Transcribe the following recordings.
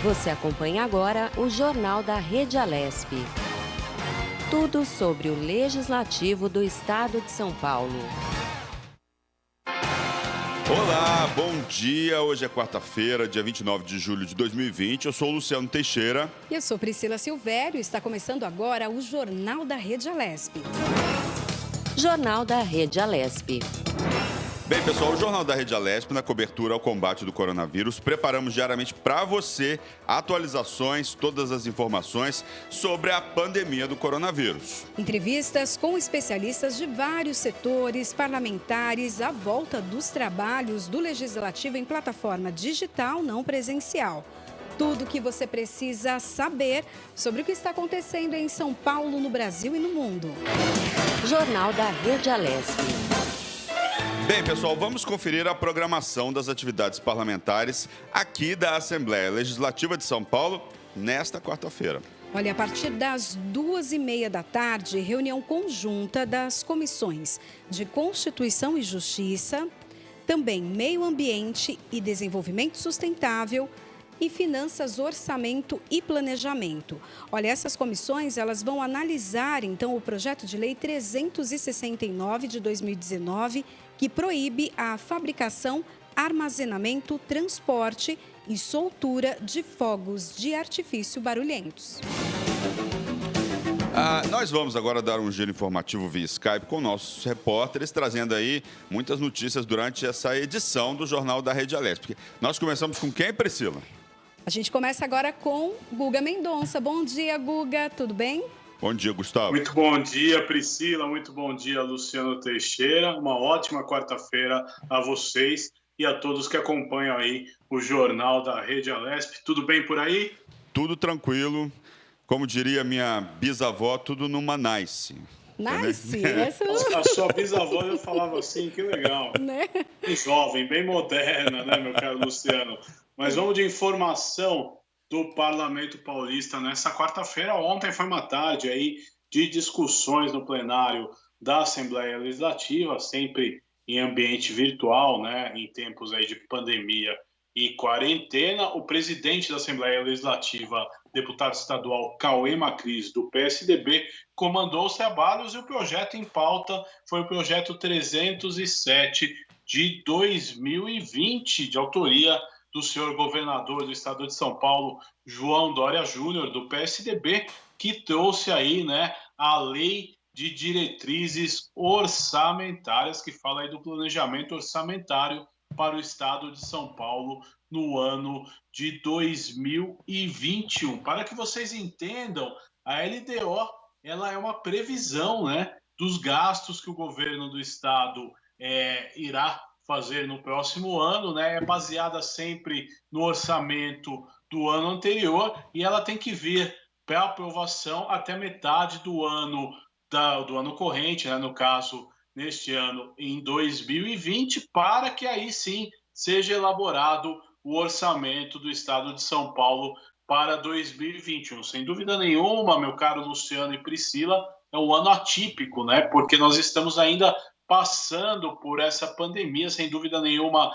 Você acompanha agora o Jornal da Rede Alesp. Tudo sobre o Legislativo do Estado de São Paulo. Olá, bom dia. Hoje é quarta-feira, dia 29 de julho de 2020. Eu sou o Luciano Teixeira. E eu sou Priscila Silvério. Está começando agora o Jornal da Rede Alesp. Jornal da Rede Alesp. Bem, pessoal, o Jornal da Rede Alesp, na cobertura ao combate do coronavírus, preparamos diariamente para você atualizações, todas as informações sobre a pandemia do coronavírus. Entrevistas com especialistas de vários setores parlamentares à volta dos trabalhos do Legislativo em plataforma digital não presencial. Tudo o que você precisa saber sobre o que está acontecendo em São Paulo, no Brasil e no mundo. Jornal da Rede Alesp. Bem, pessoal, vamos conferir a programação das atividades parlamentares aqui da Assembleia Legislativa de São Paulo nesta quarta-feira. Olha, a partir das 2h30 da tarde, reunião conjunta das comissões de Constituição e Justiça, também Meio Ambiente e Desenvolvimento Sustentável e Finanças, Orçamento e Planejamento. Olha, essas comissões elas vão analisar, então, o projeto de lei 369 de 2019, que proíbe a fabricação, armazenamento, transporte e soltura de fogos de artifício barulhentos. Nós vamos agora dar um giro informativo via Skype com nossos repórteres, trazendo aí muitas notícias durante essa edição do Jornal da Rede Alesp. Nós começamos com quem, Priscila? A gente começa agora com Guga Mendonça. Bom dia, Guga. Tudo bem? Bom dia, Gustavo. Muito bom dia, Priscila. Muito bom dia, Luciano Teixeira. Uma ótima quarta-feira a vocês e a todos que acompanham aí o Jornal da Rede Alesp. Tudo bem por aí? Tudo tranquilo. Como diria minha bisavó, tudo numa nice. Nice? A sua bisavó já falava assim, que legal. Né? Bem jovem, bem moderna, né, meu caro Luciano? Mas vamos de informação do Parlamento Paulista nessa quarta-feira. Ontem foi uma tarde aí de discussões no plenário da Assembleia Legislativa, sempre em ambiente virtual, né, em tempos aí de pandemia e quarentena. O presidente da Assembleia Legislativa, deputado estadual Cauê Macris, do PSDB, comandou os trabalhos e o projeto em pauta foi o projeto 307 de 2020, de autoria do senhor governador do estado de São Paulo, João Dória Júnior, do PSDB, que trouxe aí, né, a lei de diretrizes orçamentárias, que fala aí do planejamento orçamentário para o estado de São Paulo no ano de 2021. Para que vocês entendam, a LDO ela é uma previsão, né, dos gastos que o governo do estado irá fazer no próximo ano, né? É baseada sempre no orçamento do ano anterior e ela tem que vir para aprovação até metade do ano corrente, né? No caso, neste ano, em 2020, para que aí sim seja elaborado o orçamento do estado de São Paulo para 2021. Sem dúvida nenhuma, meu caro Luciano e Priscila, é um ano atípico, né? Porque nós estamos ainda passando por essa pandemia, sem dúvida nenhuma,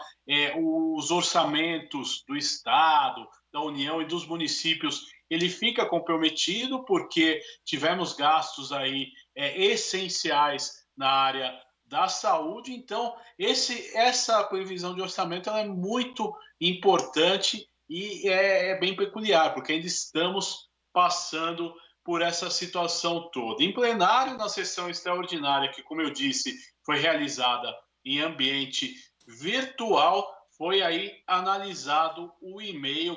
os orçamentos do Estado, da União e dos municípios, ele fica comprometido porque tivemos gastos aí essenciais na área da saúde. Então, essa previsão de orçamento ela é muito importante e é bem peculiar, porque ainda estamos passando por essa situação toda. Em plenário, na sessão extraordinária, que, como eu disse, foi realizada em ambiente virtual, foi aí analisado o e-mail,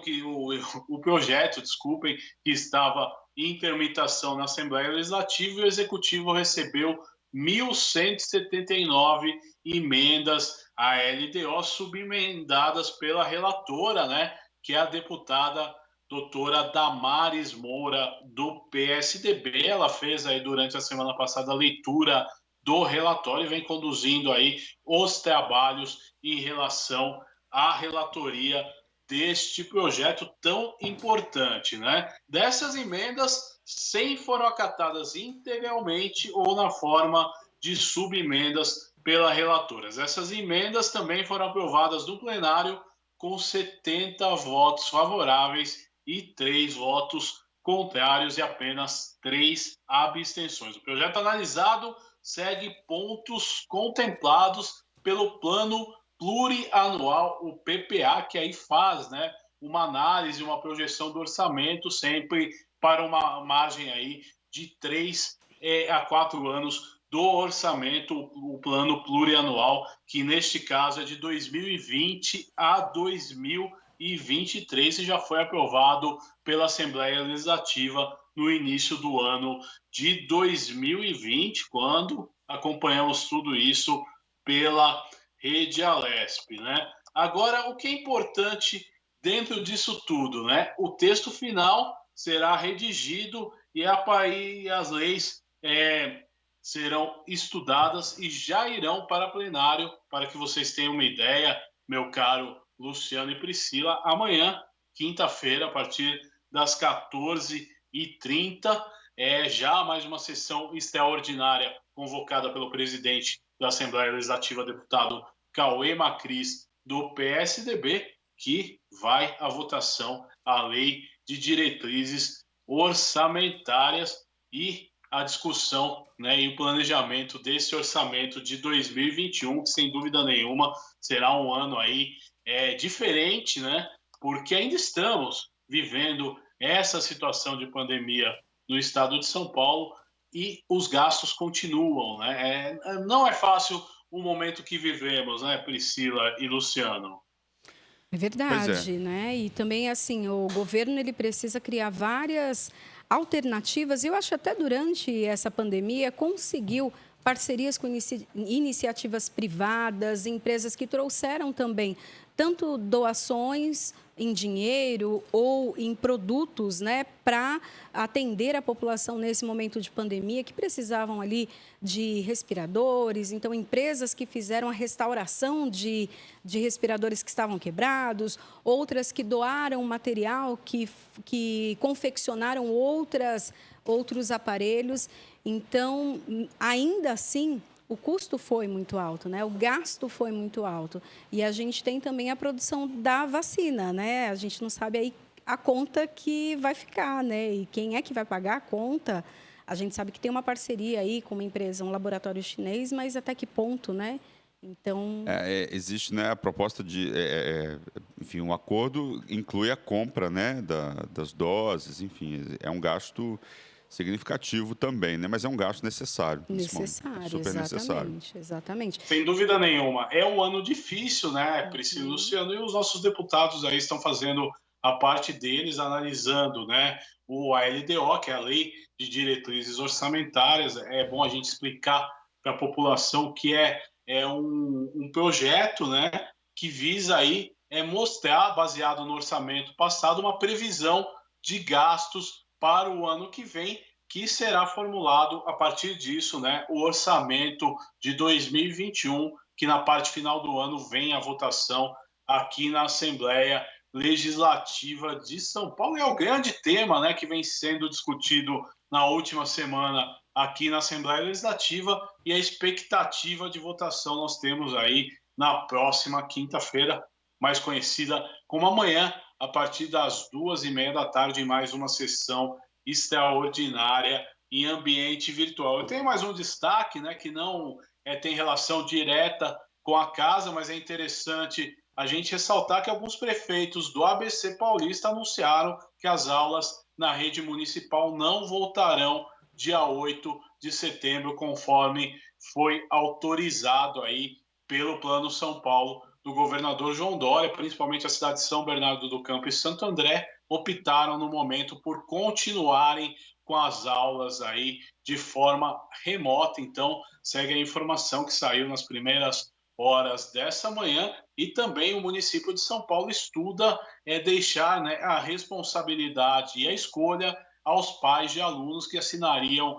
o projeto, desculpem, que estava em tramitação na Assembleia Legislativa, e o Executivo recebeu 1.179 emendas à LDO, subemendadas pela relatora, né, que é a deputada doutora Damares Moura, do PSDB. Ela fez aí durante a semana passada a leitura do relatório e vem conduzindo aí os trabalhos em relação à relatoria deste projeto tão importante, né? Dessas emendas, 100 foram acatadas integralmente ou na forma de subemendas pela relatora. Essas emendas também foram aprovadas no plenário com 70 votos favoráveis 3 votos contrários e apenas 3 abstenções. O projeto analisado segue pontos contemplados pelo Plano Plurianual, o PPA, que aí faz, né, uma análise, uma projeção do orçamento sempre para uma margem aí de 3 a 4 anos do orçamento, o Plano Plurianual, que neste caso é de 2020 a 2023 e já foi aprovado pela Assembleia Legislativa no início do ano de 2020, quando acompanhamos tudo isso pela Rede Alesp, né? Agora, o que é importante dentro disso tudo, né? O texto final será redigido e as leis serão estudadas e já irão para plenário, para que vocês tenham uma ideia, meu caro Luciano e Priscila, amanhã, quinta-feira, a partir das 14h30, já mais uma sessão extraordinária convocada pelo presidente da Assembleia Legislativa, deputado Cauê Macris, do PSDB, que vai à votação a Lei de Diretrizes Orçamentárias e a discussão, né, e o planejamento desse orçamento de 2021, que sem dúvida nenhuma será um ano aí diferente, né, porque ainda estamos vivendo essa situação de pandemia no estado de São Paulo e os gastos continuam, né? Não é fácil o momento que vivemos, né, Priscila e Luciano? É verdade, né? E também, assim, o governo ele precisa criar várias alternativas. Eu acho até durante essa pandemia conseguiu parcerias com iniciativas privadas, empresas que trouxeram também tanto doações em dinheiro ou em produtos, né, para atender a população nesse momento de pandemia, que precisavam ali de respiradores. Então, empresas que fizeram a restauração de respiradores que estavam quebrados, outras que doaram material, que confeccionaram outros aparelhos. Então, ainda assim, o custo foi muito alto, né? O gasto foi muito alto. E a gente tem também a produção da vacina, né? A gente não sabe aí a conta que vai ficar, né? E quem é que vai pagar a conta? A gente sabe que tem uma parceria aí com uma empresa, um laboratório chinês, mas até que ponto, né? Então... existe, né, a proposta de... enfim, um acordo inclui a compra, né, das doses, enfim, é um gasto significativo também, né? Mas é um gasto necessário. Necessário, super necessário. Exatamente. Sem dúvida nenhuma. É um ano difícil, né, Priscila e Luciano? E os nossos deputados aí estão fazendo a parte deles, analisando, né, a LDO, que é a Lei de Diretrizes Orçamentárias. É bom a gente explicar para a população que é um projeto, né, que visa aí mostrar, baseado no orçamento passado, uma previsão de gastos para o ano que vem, que será formulado a partir disso, né, o orçamento de 2021, que na parte final do ano vem à votação aqui na Assembleia Legislativa de São Paulo. É o grande tema, né, que vem sendo discutido na última semana aqui na Assembleia Legislativa, e a expectativa de votação nós temos aí na próxima quinta-feira, mais conhecida como amanhã, a partir das 14h30 em mais uma sessão extraordinária em ambiente virtual. Eu tenho mais um destaque, né, que não tem relação direta com a casa, mas é interessante a gente ressaltar que alguns prefeitos do ABC Paulista anunciaram que as aulas na rede municipal não voltarão dia 8 de setembro, conforme foi autorizado aí pelo Plano São Paulo do governador João Dória. Principalmente a cidade de São Bernardo do Campo e Santo André optaram no momento por continuarem com as aulas aí de forma remota. Então, segue a informação que saiu nas primeiras horas dessa manhã, e também o município de São Paulo estuda deixar, né, a responsabilidade e a escolha aos pais de alunos que assinariam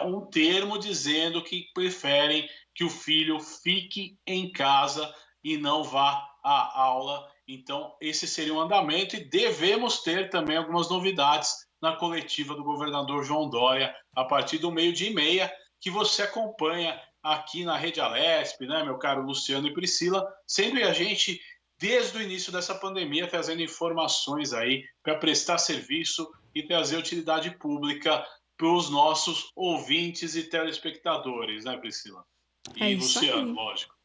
um termo dizendo que preferem que o filho fique em casa e não vá à aula. Então, esse seria um andamento, e devemos ter também algumas novidades na coletiva do governador João Dória a partir do 12h30, que você acompanha aqui na Rede Alesp, né, meu caro Luciano e Priscila, sempre a gente desde o início dessa pandemia, trazendo informações aí para prestar serviço e trazer utilidade pública para os nossos ouvintes e telespectadores, né, Priscila? É E isso Luciano, aí. lógico.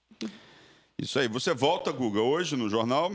Isso aí. Você volta, Guga, hoje no jornal?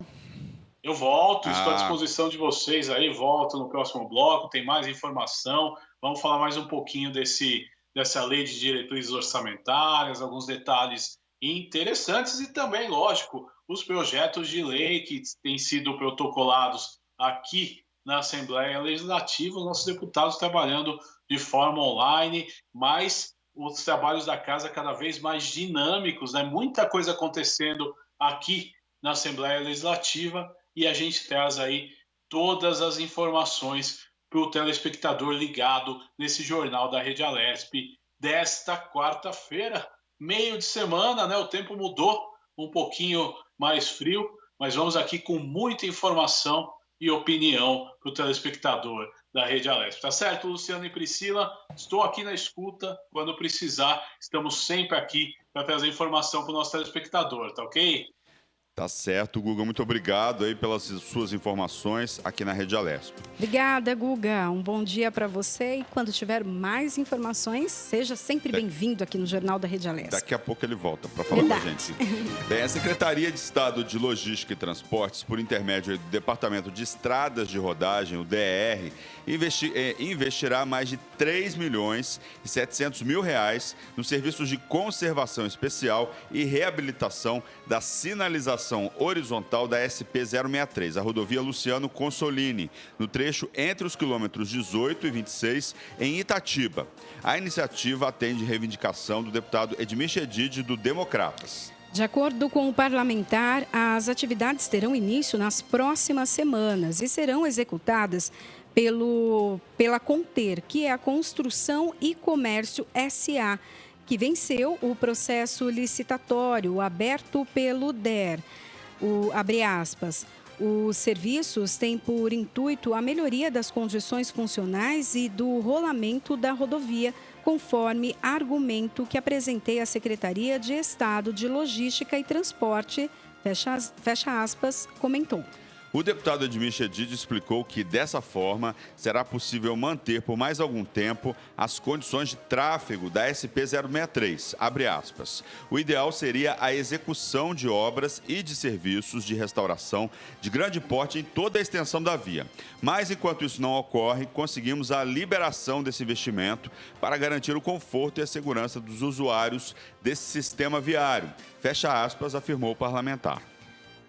Eu volto, estou à Ah, disposição de vocês aí, volto no próximo bloco, tem mais informação, vamos falar mais um pouquinho dessa lei de diretrizes orçamentárias, alguns detalhes interessantes e também, lógico, os projetos de lei que têm sido protocolados aqui na Assembleia Legislativa, os nossos deputados trabalhando de forma online, mas os trabalhos da casa cada vez mais dinâmicos, né? Muita coisa acontecendo aqui na Assembleia Legislativa e a gente traz aí todas as informações para o telespectador ligado nesse jornal da Rede Alesp desta quarta-feira, meio de semana, né? O tempo mudou, um pouquinho mais frio, mas vamos aqui com muita informação e opinião para o telespectador da Rede Alesp. Tá certo, Luciano e Priscila? Estou aqui na escuta. Quando precisar, estamos sempre aqui para trazer informação para o nosso telespectador, tá ok? tá certo, Guga. Muito obrigado aí pelas suas informações aqui na Rede Alesp. Obrigada, Guga. Um bom dia para você e quando tiver mais informações, seja sempre bem-vindo aqui no Jornal da Rede Alesp. Daqui a pouco ele volta para falar com a Verdade. gente. Bem, a Secretaria de Estado de Logística e Transportes, por intermédio do Departamento de Estradas de Rodagem, o DER, investirá mais de 3 milhões e 700 mil reais nos serviços de conservação especial e reabilitação da sinalização horizontal da SP-063, a rodovia Luciano Consolini, no trecho entre os quilômetros 18 e 26, em Itatiba. A iniciativa atende reivindicação do deputado Edmir Chedid, do Democratas. De acordo com o parlamentar, as atividades terão início nas próximas semanas e serão executadas pela Conter, que é a Construção e Comércio SA, que venceu o processo licitatório aberto pelo DER. Abre aspas. Os serviços têm por intuito a melhoria das condições funcionais e do rolamento da rodovia, conforme argumento que apresentei à Secretaria de Estado de Logística e Transporte, fecha aspas, comentou. O deputado Edmir Chedid explicou que, dessa forma, será possível manter por mais algum tempo as condições de tráfego da SP-063, abre aspas. O ideal seria a execução de obras e de serviços de restauração de grande porte em toda a extensão da via. Mas, enquanto isso não ocorre, conseguimos a liberação desse investimento para garantir o conforto e a segurança dos usuários desse sistema viário, fecha aspas, afirmou o parlamentar.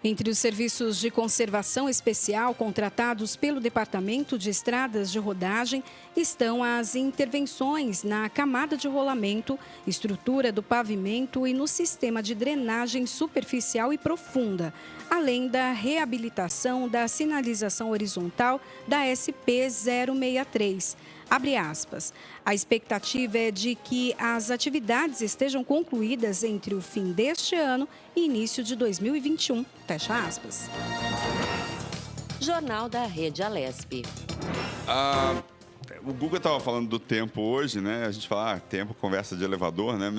Entre os serviços de conservação especial contratados pelo Departamento de Estradas de Rodagem estão as intervenções na camada de rolamento, estrutura do pavimento e no sistema de drenagem superficial e profunda, além da reabilitação da sinalização horizontal da SP-063. Abre aspas. A expectativa é de que as atividades estejam concluídas entre o fim deste ano e início de 2021. Fecha aspas. Jornal da Rede Alesp. O Guga estava falando do tempo hoje, né? A gente fala, tempo, conversa de elevador, né?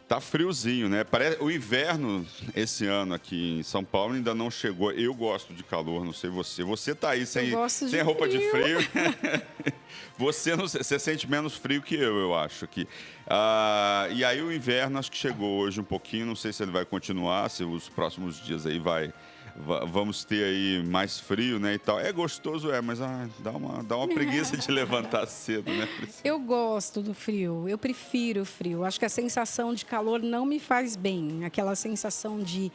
Tá friozinho, né? O inverno esse ano aqui em São Paulo ainda não chegou. Eu gosto de calor, não sei você. Você tá aí sem roupa de frio. Você sente menos frio que eu acho aqui. E aí o inverno acho que chegou hoje um pouquinho. Não sei se ele vai continuar, se os próximos dias aí vamos ter aí mais frio, né, e tal. É gostoso, mas dá uma preguiça de levantar cedo, né, Priscila? Eu gosto do frio, eu prefiro o frio. Acho que a sensação de calor não me faz bem. Aquela sensação de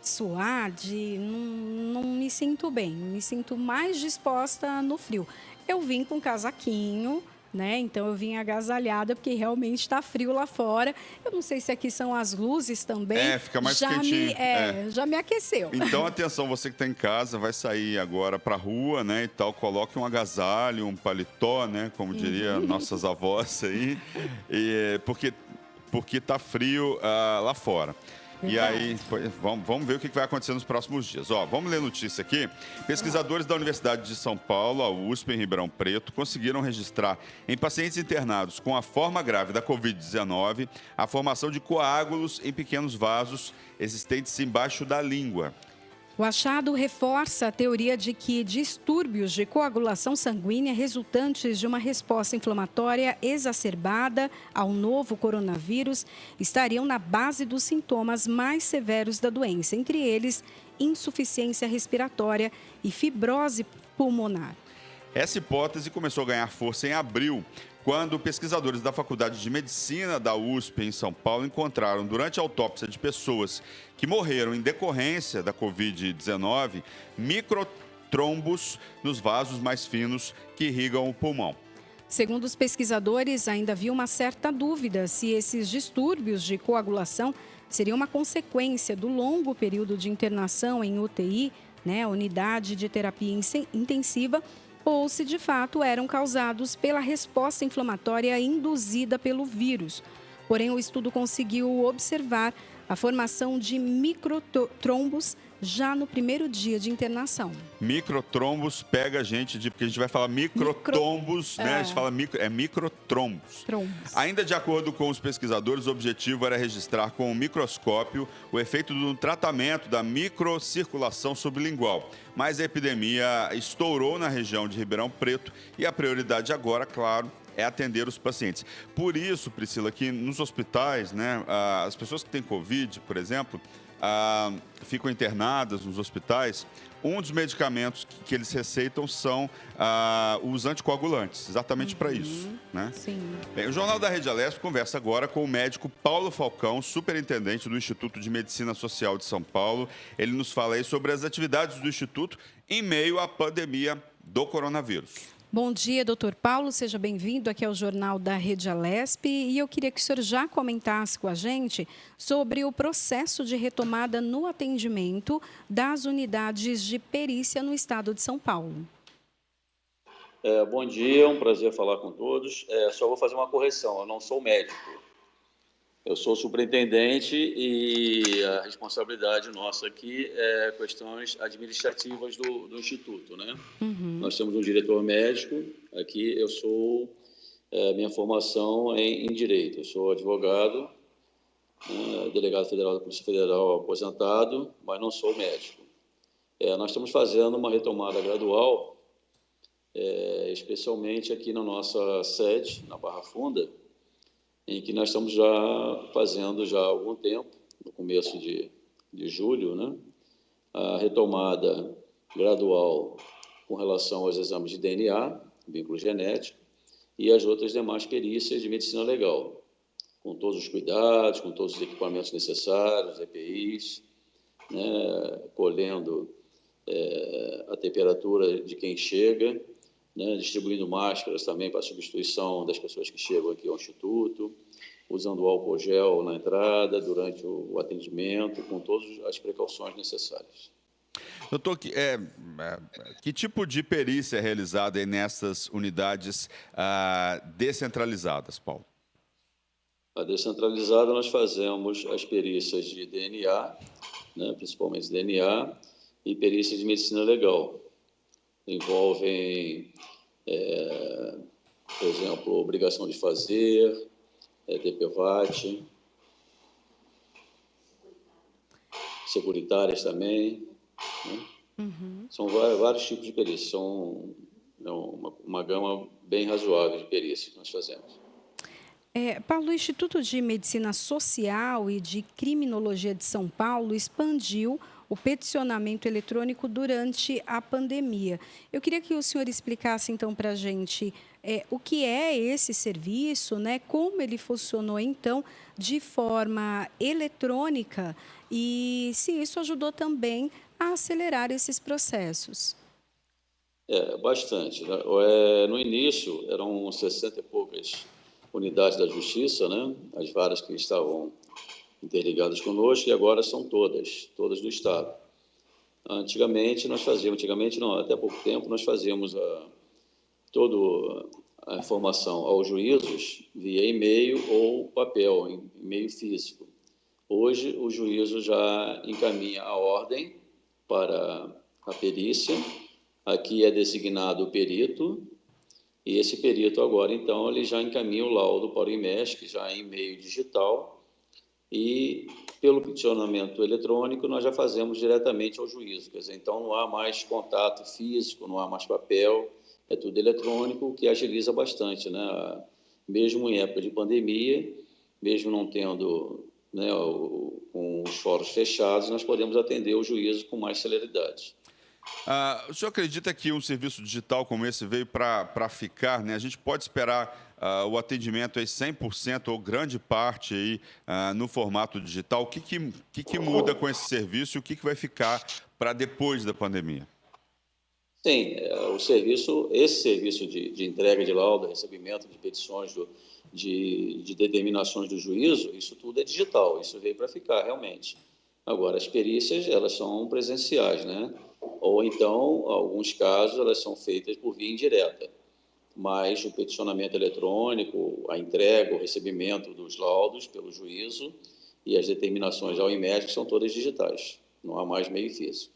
suar, não me sinto bem. Me sinto mais disposta no frio. Eu vim com casaquinho, né? Então eu vim agasalhada porque realmente está frio lá fora. Eu não sei se aqui são as luzes também. Fica mais quentinho. Já me aqueceu. Então, atenção, você que está em casa, vai sair agora para a rua, né, e tal, coloque um agasalho, um paletó, né, como diria nossas avós aí, porque tá frio lá fora. E aí, vamos ver o que vai acontecer nos próximos dias. Vamos ler notícia aqui. Pesquisadores da Universidade de São Paulo, a USP, em Ribeirão Preto, conseguiram registrar em pacientes internados com a forma grave da Covid-19 a formação de coágulos em pequenos vasos existentes embaixo da língua. O achado reforça a teoria de que distúrbios de coagulação sanguínea resultantes de uma resposta inflamatória exacerbada ao novo coronavírus estariam na base dos sintomas mais severos da doença, entre eles insuficiência respiratória e fibrose pulmonar. Essa hipótese começou a ganhar força em abril, quando pesquisadores da Faculdade de Medicina da USP, em São Paulo, encontraram, durante a autópsia de pessoas que morreram em decorrência da Covid-19, microtrombos nos vasos mais finos que irrigam o pulmão. Segundo os pesquisadores, ainda havia uma certa dúvida se esses distúrbios de coagulação seriam uma consequência do longo período de internação em UTI, unidade de terapia intensiva, ou se de fato eram causados pela resposta inflamatória induzida pelo vírus. Porém, o estudo conseguiu observar a formação de microtrombos já no primeiro dia de internação. Microtrombos pega a gente porque a gente vai falar microtrombos, né? A gente fala microtrombos. Ainda de acordo com os pesquisadores, o objetivo era registrar com o microscópio o efeito do tratamento da microcirculação sublingual. Mas a epidemia estourou na região de Ribeirão Preto e a prioridade agora, claro, é atender os pacientes. Por isso, Priscila, que nos hospitais, as pessoas que têm Covid, por exemplo, ficam internadas nos hospitais, um dos medicamentos que eles receitam são os anticoagulantes, exatamente para isso. Sim. Bem, o Jornal da Rede Alesp conversa agora com o médico Paulo Falcão, superintendente do Instituto de Medicina Social de São Paulo. Ele nos fala aí sobre as atividades do Instituto em meio à pandemia do coronavírus. Bom dia, doutor Paulo, seja bem-vindo aqui ao Jornal da Rede Alesp. E eu queria que o senhor já comentasse com a gente sobre o processo de retomada no atendimento das unidades de perícia no estado de São Paulo. Bom dia, é um prazer falar com todos. Só vou fazer uma correção, eu não sou médico. Eu sou superintendente e a responsabilidade nossa aqui é questões administrativas do Instituto, né? Nós temos um diretor médico, aqui eu sou, minha formação é em Direito, eu sou advogado, delegado federal da Polícia Federal aposentado, mas não sou médico. Nós estamos fazendo uma retomada gradual, especialmente aqui na nossa sede, na Barra Funda, em que nós estamos já fazendo já há algum tempo, no começo de julho, né, a retomada gradual com relação aos exames de DNA, vínculo genético, e as outras demais perícias de medicina legal, com todos os cuidados, com todos os equipamentos necessários, EPIs, colhendo a temperatura de quem chega, distribuindo máscaras também para a substituição das pessoas que chegam aqui ao Instituto, usando álcool gel na entrada, durante o atendimento, com todas as precauções necessárias. Doutor, que tipo de perícia é realizada aí nessas unidades descentralizadas, Paulo? A descentralizada nós fazemos as perícias de DNA, principalmente DNA, e perícias de medicina legal. Envolvem, por exemplo, obrigação de fazer, DPVAT, securitárias também. São vários tipos de perícias, são uma gama bem razoável de perícias que nós fazemos. Paulo, o Instituto de Medicina Social e de Criminologia de São Paulo expandiu o peticionamento eletrônico durante a pandemia. Eu queria que o senhor explicasse, então, para a gente o que é esse serviço, como ele funcionou, então, de forma eletrônica e se isso ajudou também a acelerar esses processos. Bastante. No início, eram 60 e poucas unidades da Justiça, as varas que estavam interligadas conosco, e agora são todas do Estado. Antigamente até pouco tempo, nós fazíamos toda a informação aos juízos via e-mail ou papel, e-mail físico. Hoje, o juízo já encaminha a ordem para a perícia, aqui é designado o perito, e esse perito agora, então, ele já encaminha o laudo para o IMESC, já em meio digital, e Pelo peticionamento eletrônico, nós já fazemos diretamente ao juízo, quer dizer, então não há mais contato físico, não há mais papel, é tudo eletrônico, o que agiliza bastante, né? Mesmo em época de pandemia, mesmo não tendo, né, com os fóruns fechados, nós podemos atender o juízo com mais celeridade. O senhor acredita que um serviço digital como esse veio para ficar, né? A gente pode esperar o atendimento aí 100% ou grande parte aí, no formato digital? O que muda com esse serviço e o que vai ficar para depois da pandemia? Sim, esse serviço de entrega de laudo, recebimento de petições, de determinações do juízo, isso tudo é digital, isso veio para ficar realmente. Agora, as perícias, elas são presenciais, né? Ou então, em alguns casos, elas são feitas por via indireta. Mas o peticionamento eletrônico, a entrega, o recebimento dos laudos pelo juízo e as determinações ao IMESC são todas digitais. Não há mais meio físico.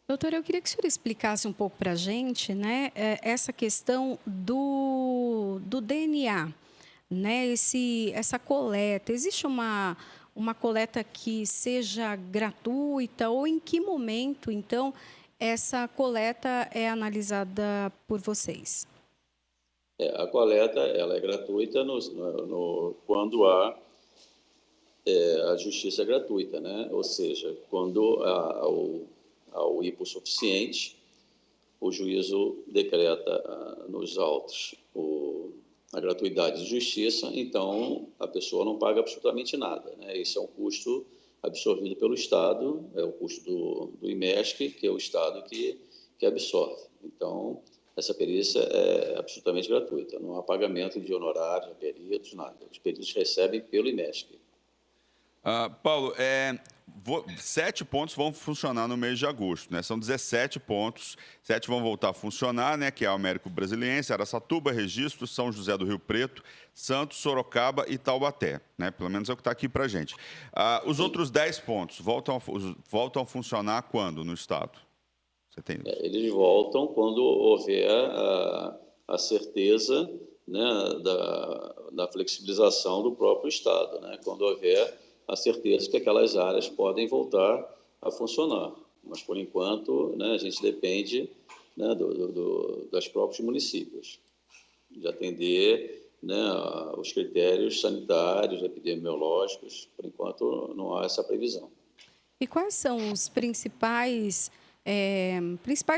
Doutor, eu queria que o senhor explicasse um pouco para a gente, né, essa questão do DNA, né, essa coleta. Existe uma coleta que seja gratuita ou em que momento, então, essa coleta é analisada por vocês? A coleta ela é gratuita quando há a justiça gratuita, né? Ou seja, quando há o hipossuficiente, o juízo decreta nos autos a gratuidade de justiça, então a pessoa não paga absolutamente nada, né? Esse é um custo absorvido pelo Estado, é o custo do IMESC, que é o Estado que absorve. Então, essa perícia é absolutamente gratuita, não há pagamento de honorários, de peritos, nada. Os peritos recebem pelo IMESC. Paulo, 7 pontos vão funcionar no mês de agosto, né? São 17 pontos, 7 vão voltar a funcionar, né? Que é o Américo Brasiliense, Araçatuba, Registro, São José do Rio Preto, Santos, Sorocaba e Taubaté, né? Pelo menos é o que está aqui para a gente. Os outros 10 pontos voltam a funcionar quando no Estado? Você tem isso? Eles voltam quando houver a certeza, né, da flexibilização do próprio Estado, né? Quando houver a certeza que aquelas áreas podem voltar a funcionar. Mas, por enquanto, né, a gente depende, né, dos próprios municípios, de atender, né, os critérios sanitários, epidemiológicos. Por enquanto, não há essa previsão. E quais são os principais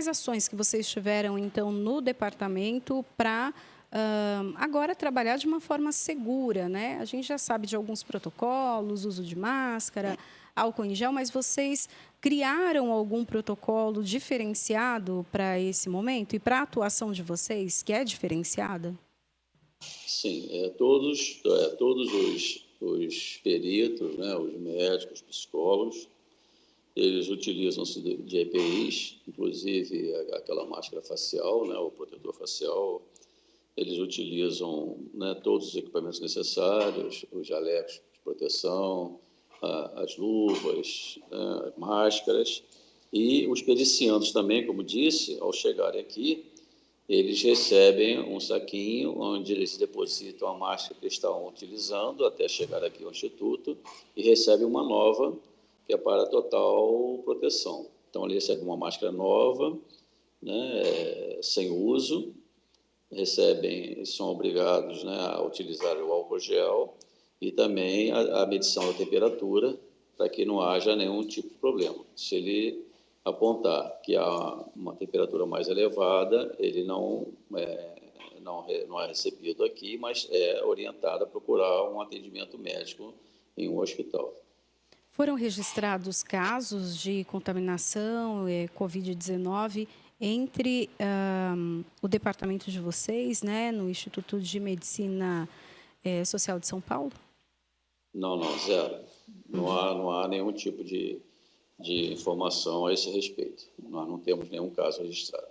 ações que vocês tiveram, então, no departamento para agora trabalhar de uma forma segura, né? A gente já sabe de alguns protocolos, uso de máscara, álcool em gel, mas vocês criaram algum protocolo diferenciado para esse momento e para a atuação de vocês, que é diferenciada? Sim, todos os peritos, né, os médicos, psicólogos, eles utilizam-se de EPIs, inclusive aquela máscara facial, né, o protetor facial. Eles utilizam, né, todos os equipamentos necessários, os jalecos de proteção, as luvas, né, as máscaras. E os periciandos também, como disse, ao chegarem aqui, eles recebem um saquinho onde eles depositam a máscara que eles estavam utilizando até chegar aqui ao Instituto e recebem uma nova, que é para total proteção. Então, eles recebem uma máscara nova, né, sem uso, são obrigados, né, a utilizar o álcool gel e também a medição da temperatura para que não haja nenhum tipo de problema. Se ele apontar que há uma temperatura mais elevada, ele não é recebido aqui, mas é orientado a procurar um atendimento médico em um hospital. Foram registrados casos de contaminação Covid-19 entre o departamento de vocês, né, no Instituto de Medicina Social de São Paulo? Não, zero. Não há nenhum tipo de informação a esse respeito. Nós não temos nenhum caso registrado.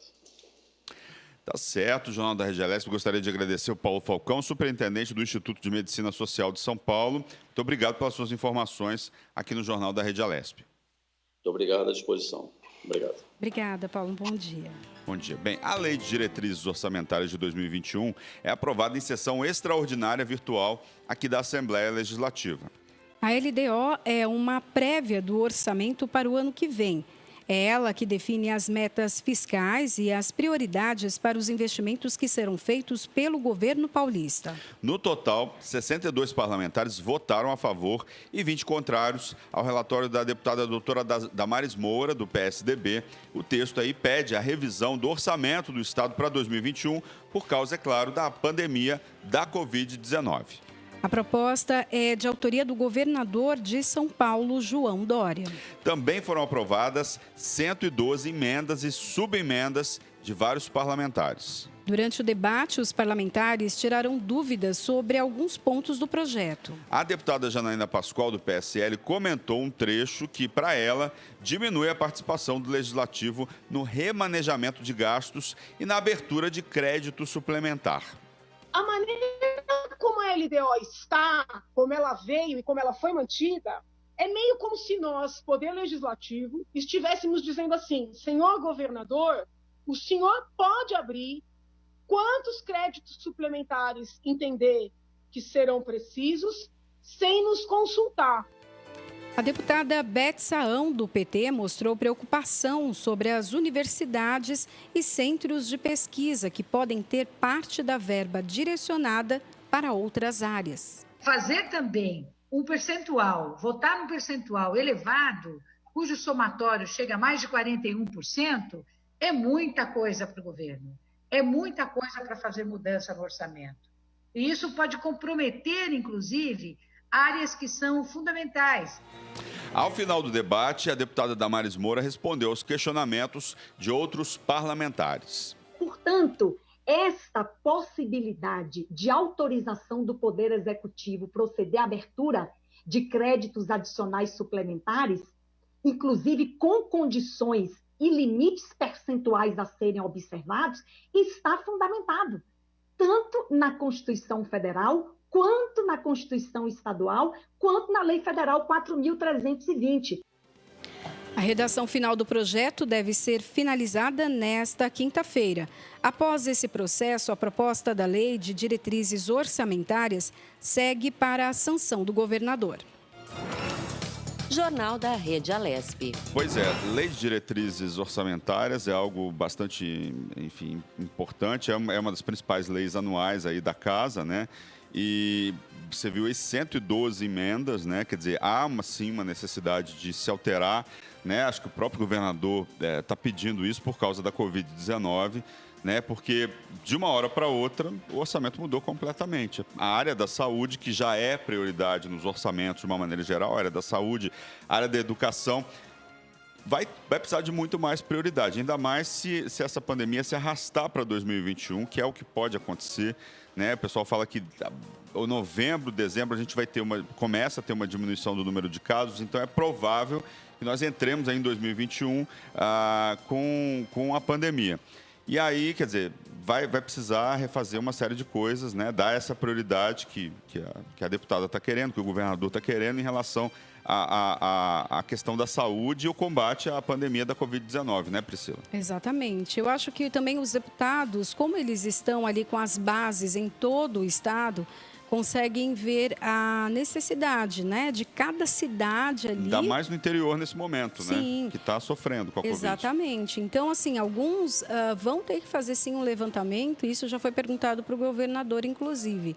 Tá certo, o Jornal da Regialesp. Gostaria de agradecer o Paulo Falcão, superintendente do Instituto de Medicina Social de São Paulo. Muito obrigado pelas suas informações aqui no Jornal da Regialesp. Muito obrigado, à disposição. Obrigado. Obrigada, Paulo. Um bom dia. Bom dia. Bem, a Lei de Diretrizes Orçamentárias de 2021 é aprovada em sessão extraordinária virtual aqui da Assembleia Legislativa. A LDO é uma prévia do orçamento para o ano que vem. É ela que define as metas fiscais e as prioridades para os investimentos que serão feitos pelo governo paulista. No total, 62 parlamentares votaram a favor e 20 contrários ao relatório da deputada doutora Damares Moura, do PSDB. O texto aí pede a revisão do orçamento do Estado para 2021, por causa, é claro, da pandemia da Covid-19. A proposta é de autoria do governador de São Paulo, João Dória. Também foram aprovadas 112 emendas e subemendas de vários parlamentares. Durante o debate, os parlamentares tiraram dúvidas sobre alguns pontos do projeto. A deputada Janaína Pascoal, do PSL, comentou um trecho que, para ela, diminui a participação do Legislativo no remanejamento de gastos e na abertura de crédito suplementar. A maneira como a LDO está, como ela veio e como ela foi mantida, é meio como se nós, Poder Legislativo, estivéssemos dizendo assim: senhor governador, o senhor pode abrir quantos créditos suplementares entender que serão precisos, sem nos consultar. A deputada Beth Saão, do PT, mostrou preocupação sobre as universidades e centros de pesquisa que podem ter parte da verba direcionada para outras áreas. Fazer também um percentual, votar num percentual elevado, cujo somatório chega a mais de 41%, é muita coisa para o governo. É muita coisa para fazer mudança no orçamento. E isso pode comprometer, inclusive, áreas que são fundamentais. Ao final do debate, a deputada Damares Moura respondeu aos questionamentos de outros parlamentares. Portanto, esta possibilidade de autorização do Poder Executivo proceder à abertura de créditos adicionais suplementares, inclusive com condições e limites percentuais a serem observados, está fundamentado, tanto na Constituição Federal, quanto na Constituição Estadual, quanto na Lei Federal 4.320. A redação final do projeto deve ser finalizada nesta quinta-feira. Após esse processo, a proposta da Lei de Diretrizes Orçamentárias segue para a sanção do governador. Jornal da Rede Alesp. Pois é, Lei de Diretrizes Orçamentárias é algo bastante, enfim, importante. É uma das principais leis anuais aí da casa, né? E você viu aí 112 emendas, né? Quer dizer, há sim uma necessidade de se alterar, né? Acho que o próprio governador está pedindo isso por causa da Covid-19, né? Porque de uma hora para outra o orçamento mudou completamente. A área da saúde, que já é prioridade nos orçamentos de uma maneira geral, a área da saúde, a área da educação, vai precisar de muito mais prioridade, ainda mais se essa pandemia se arrastar para 2021, que é o que pode acontecer, né? O pessoal fala que em novembro, dezembro, a gente começa a ter uma diminuição do número de casos, então é provável que nós entremos aí em 2021 com a pandemia. E aí, quer dizer, vai precisar refazer uma série de coisas, né? Dar essa prioridade que a deputada está querendo, que o governador está querendo em relação à questão da saúde e o combate à pandemia da Covid-19, né, Priscila? Exatamente. Eu acho que também os deputados, como eles estão ali com as bases em todo o estado, conseguem ver a necessidade, né, de cada cidade ali. Ainda mais no interior nesse momento, sim, né? Que está sofrendo com a Covid. Exatamente. Então, assim, alguns vão ter que fazer, sim, um levantamento, isso já foi perguntado para o governador, inclusive,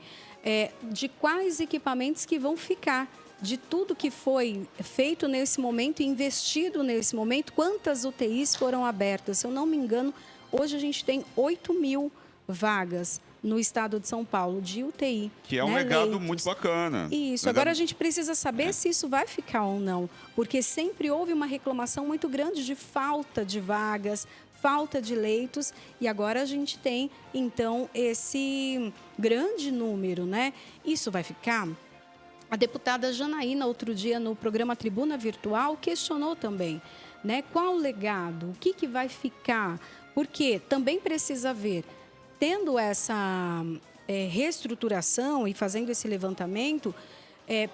de quais equipamentos que vão ficar, de tudo que foi feito nesse momento, investido nesse momento, quantas UTIs foram abertas. Se eu não me engano, hoje a gente tem 8.000 vagas no estado de São Paulo, de UTI. Que é um legado muito bacana. Isso. Agora a gente precisa saber se isso vai ficar ou não, porque sempre houve uma reclamação muito grande de falta de vagas, falta de leitos, e agora a gente tem, então, esse grande número, né? Isso vai ficar? A deputada Janaína, outro dia, no programa Tribuna Virtual, questionou também, né? Qual o legado? O que vai ficar? Porque também precisa ver, tendo essa reestruturação e fazendo esse levantamento,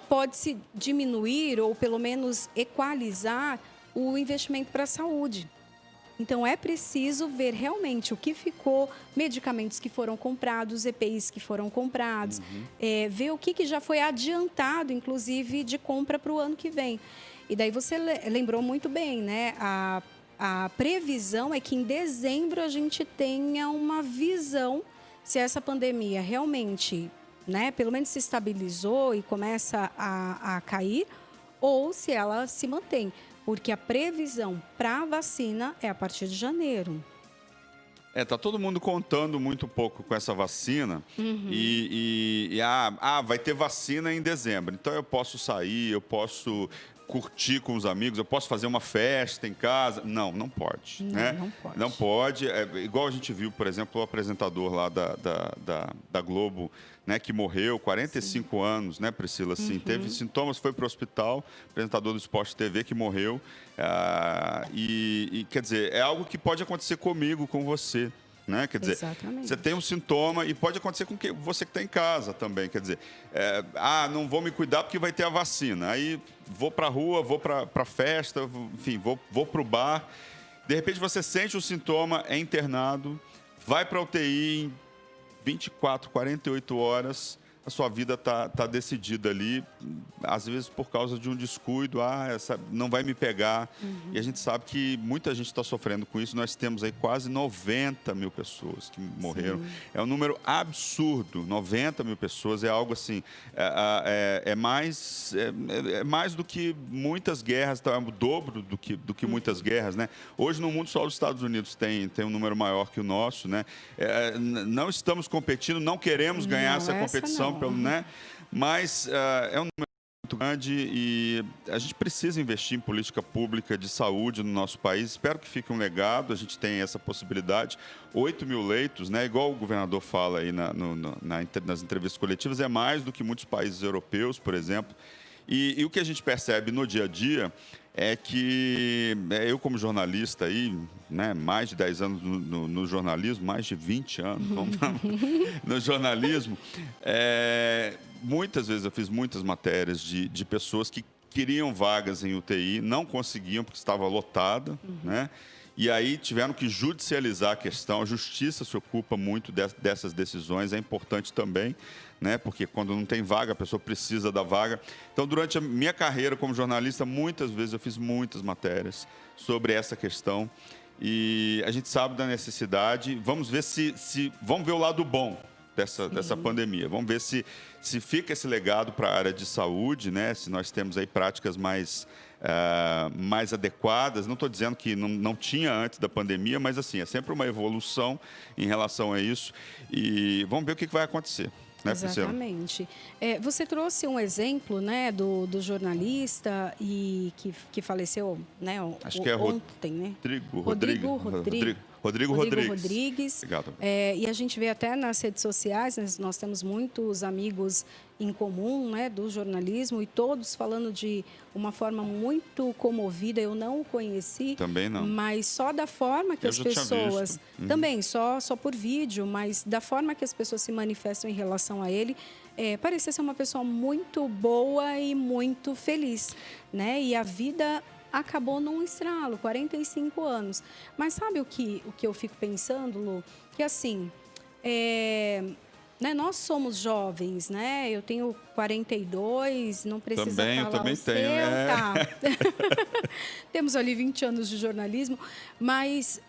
pode-se diminuir ou pelo menos equalizar o investimento para a saúde. Então, é preciso ver realmente o que ficou, medicamentos que foram comprados, EPIs que foram comprados, ver o que já foi adiantado, inclusive, de compra para o ano que vem. E daí você lembrou muito bem, né? A previsão é que em dezembro a gente tenha uma visão se essa pandemia realmente, né, pelo menos se estabilizou e começa a cair, ou se ela se mantém. Porque a previsão para a vacina é a partir de janeiro. Tá todo mundo contando muito pouco com essa vacina vai ter vacina em dezembro, então eu posso sair, eu posso curtir com os amigos, eu posso fazer uma festa em casa. Não pode. Não pode. Não pode. Igual a gente viu, por exemplo, o apresentador lá da Globo, né, que morreu, 45 anos, né, Priscila? Assim, teve sintomas, foi para o hospital, apresentador do Esporte TV que morreu. Quer dizer, é algo que pode acontecer comigo, com você. Né? Quer dizer, exatamente. Você tem um sintoma e pode acontecer com você que está em casa também. Quer dizer, não vou me cuidar porque vai ter a vacina. Aí vou para a rua, vou para a festa, enfim, vou para o bar. De repente você sente o sintoma, é internado, vai para a UTI em 24, 48 horas. A sua vida tá decidida ali, às vezes por causa de um descuido, essa não vai me pegar. E a gente sabe que muita gente está sofrendo com isso. Nós temos aí quase 90 mil pessoas que morreram. Sim. É um número absurdo, 90 mil pessoas, é algo assim, é mais do que muitas guerras, é o dobro do que muitas guerras, né? Hoje no mundo só os Estados Unidos tem um número maior que o nosso, né? Não estamos competindo, não queremos ganhar essa competição. Né? Mas é um número muito grande e a gente precisa investir em política pública de saúde no nosso país. Espero que fique um legado, a gente tem essa possibilidade. 8 mil leitos, né? Igual o governador fala aí nas entrevistas coletivas, é mais do que muitos países europeus, por exemplo. E o que a gente percebe no dia a dia é que eu, como jornalista, aí, né, mais de 10 anos no jornalismo, mais de 20 anos no jornalismo, muitas vezes eu fiz muitas matérias de pessoas que queriam vagas em UTI, não conseguiam porque estava lotada, né? E aí tiveram que judicializar a questão. A justiça se ocupa muito dessas decisões, é importante também, né? Porque quando não tem vaga, a pessoa precisa da vaga. Então, durante a minha carreira como jornalista, muitas vezes eu fiz muitas matérias sobre essa questão. E a gente sabe da necessidade. Vamos ver vamos ver o lado bom dessa pandemia. Vamos ver se fica esse legado para a área de saúde, né? Se nós temos aí práticas mais adequadas. Não estou dizendo que não tinha antes da pandemia, mas assim, é sempre uma evolução em relação a isso. E vamos ver o que vai acontecer. Né, exatamente. Você trouxe um exemplo, né, do jornalista que faleceu, né, acho que é ontem, né? Rodrigo Rodrigues. E a gente vê até nas redes sociais, nós temos muitos amigos em comum, né, do jornalismo, e todos falando de uma forma muito comovida. Eu não o conheci. Também não. Mas só da forma que as pessoas... Também, só por vídeo, mas da forma que as pessoas se manifestam em relação a ele, parecia ser uma pessoa muito boa e muito feliz, né? E a vida acabou num estralo, 45 anos. Mas sabe o que eu fico pensando, Lu? Que assim, né, nós somos jovens, né? Eu tenho 42, não precisa também, falar eu também o seu, tenho, tá. Temos ali 20 anos de jornalismo, mas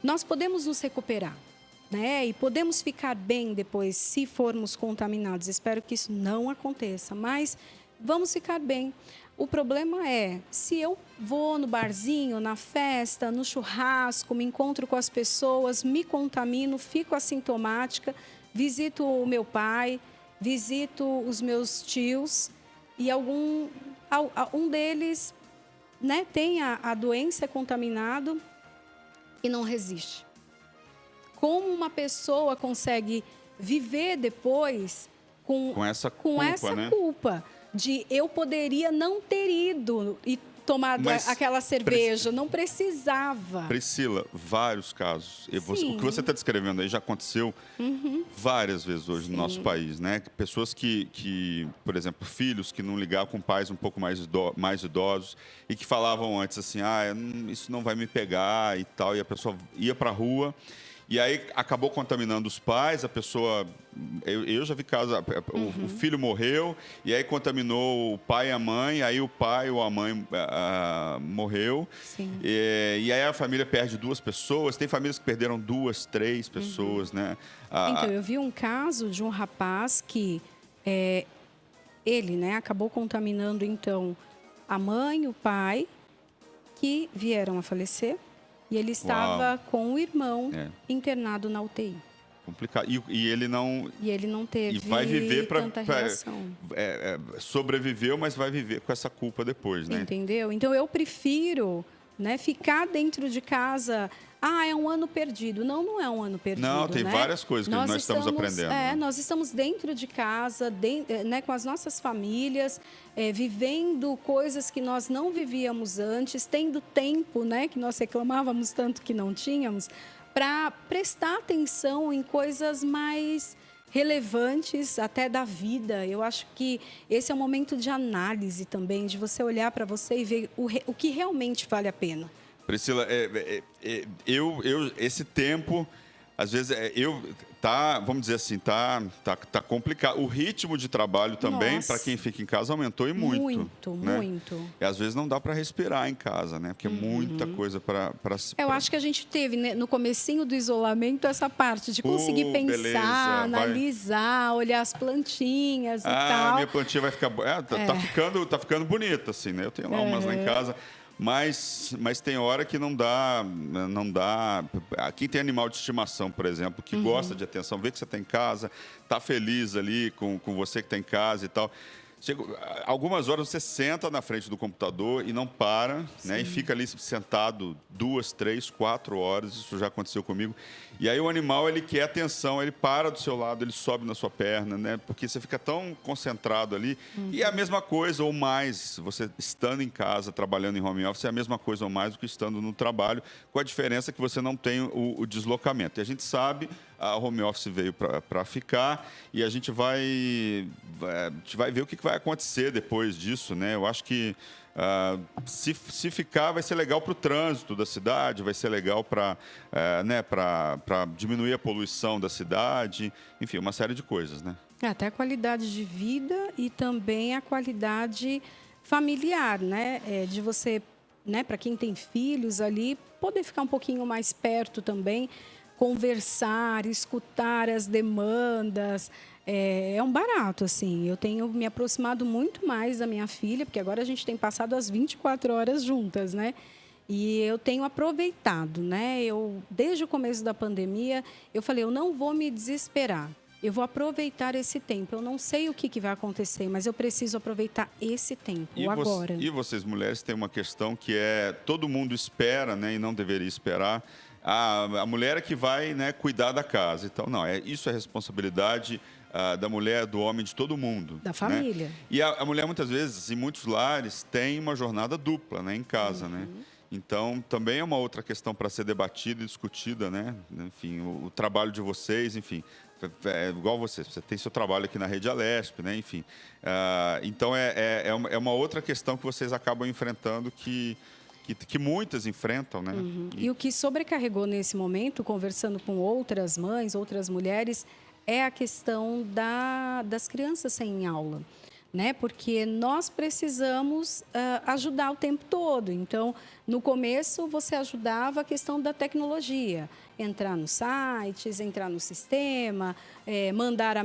nós podemos nos recuperar, né? E podemos ficar bem depois se formos contaminados. Espero que isso não aconteça, mas vamos ficar bem. O problema é, se eu vou no barzinho, na festa, no churrasco, me encontro com as pessoas, me contamino, fico assintomática, visito o meu pai, visito os meus tios e um deles, né, tem a doença, é contaminado e não resiste. Como uma pessoa consegue viver depois com essa culpa, né? De eu poderia não ter ido e tomado Mas aquela cerveja, não precisava. Priscila, vários casos. O que você está descrevendo aí já aconteceu várias vezes hoje no nosso país, né? Pessoas que, por exemplo, filhos que não ligavam com pais um pouco mais idosos e que falavam antes assim, isso não vai me pegar e tal, e a pessoa ia para a rua. E aí acabou contaminando os pais, a pessoa... Eu já vi casos, o filho morreu, e aí contaminou o pai e a mãe, aí o pai ou a mãe morreu. Sim. E aí a família perde 2 pessoas, tem famílias que perderam 2, 3 pessoas, né? Então, eu vi um caso de um rapaz que ele, né, acabou contaminando, então, a mãe e o pai, que vieram a falecer. E ele estava com o irmão internado na UTI. Complicado. E ele não... E ele não teve vai viver tanta reação. Sobreviveu, mas vai viver com essa culpa depois, né? Entendeu? Então, eu prefiro, né, ficar dentro de casa... é um ano perdido. Não, não é um ano perdido. Não, tem várias coisas que nós estamos aprendendo. Né? Nós estamos dentro de casa, né, com as nossas famílias, vivendo coisas que nós não vivíamos antes, tendo tempo, né, que nós reclamávamos tanto que não tínhamos, para prestar atenção em coisas mais relevantes até da vida. Eu acho que esse é um momento de análise também, de você olhar para você e ver o que realmente vale a pena. Priscila, esse tempo, às vezes, vamos dizer assim, tá complicado. O ritmo de trabalho também, para quem fica em casa, aumentou e muito. Muito, né? muito. E às vezes não dá para respirar em casa, né? Porque é muita coisa para se... Eu acho que a gente teve, né, no comecinho do isolamento, essa parte de conseguir pensar, beleza, analisar, olhar as plantinhas e tal. Minha plantinha vai ficar... Tá ficando bonita, assim, né? Eu tenho lá umas lá em casa... Mas tem hora que não dá. Quem tem animal de estimação, por exemplo, que gosta de atenção, vê que você está em casa, está feliz ali com você que está em casa e tal. Algumas horas você senta na frente do computador e não para, né? E fica ali sentado 2, 3, 4 horas. Isso já aconteceu comigo. E aí o animal, ele quer atenção, ele para do seu lado, ele sobe na sua perna, né? Porque você fica tão concentrado ali. E é a mesma coisa ou mais, você estando em casa, trabalhando em home office, é a mesma coisa ou mais do que estando no trabalho, com a diferença que você não tem o deslocamento. E a gente sabe, a home office veio para ficar e a gente vai ver o que vai acontecer depois disso, né? Eu acho que se ficar, vai ser legal para o trânsito da cidade, vai ser legal para diminuir a poluição da cidade, enfim, uma série de coisas, né? Até a qualidade de vida e também a qualidade familiar, né? De você, né, para quem tem filhos ali, poder ficar um pouquinho mais perto também, conversar, escutar as demandas. É um barato, assim. Eu tenho me aproximado muito mais da minha filha, porque agora a gente tem passado as 24 horas juntas, né? E eu tenho aproveitado, né? Desde o começo da pandemia, eu falei, eu não vou me desesperar. Eu vou aproveitar esse tempo. Eu não sei o que vai acontecer, mas eu preciso aproveitar esse tempo, agora. E vocês, mulheres, têm uma questão que todo mundo espera, né? E não deveria esperar. A mulher é que vai, né, cuidar da casa. Então, não, isso é responsabilidade da mulher, do homem, de todo mundo. Da família. Né? E a mulher, muitas vezes, em muitos lares, tem uma jornada dupla, né, em casa, né? Então, também é uma outra questão para ser debatida e discutida, né? Enfim, o trabalho de vocês, enfim, igual você tem seu trabalho aqui na Rede Alesp, né? Enfim, então é uma outra questão que vocês acabam enfrentando que muitas enfrentam, né? E o que sobrecarregou nesse momento, conversando com outras mães, outras mulheres, é a questão das crianças sem aula, né? Porque nós precisamos ajudar o tempo todo. Então, no começo, você ajudava a questão da tecnologia, entrar nos sites, entrar no sistema, mandar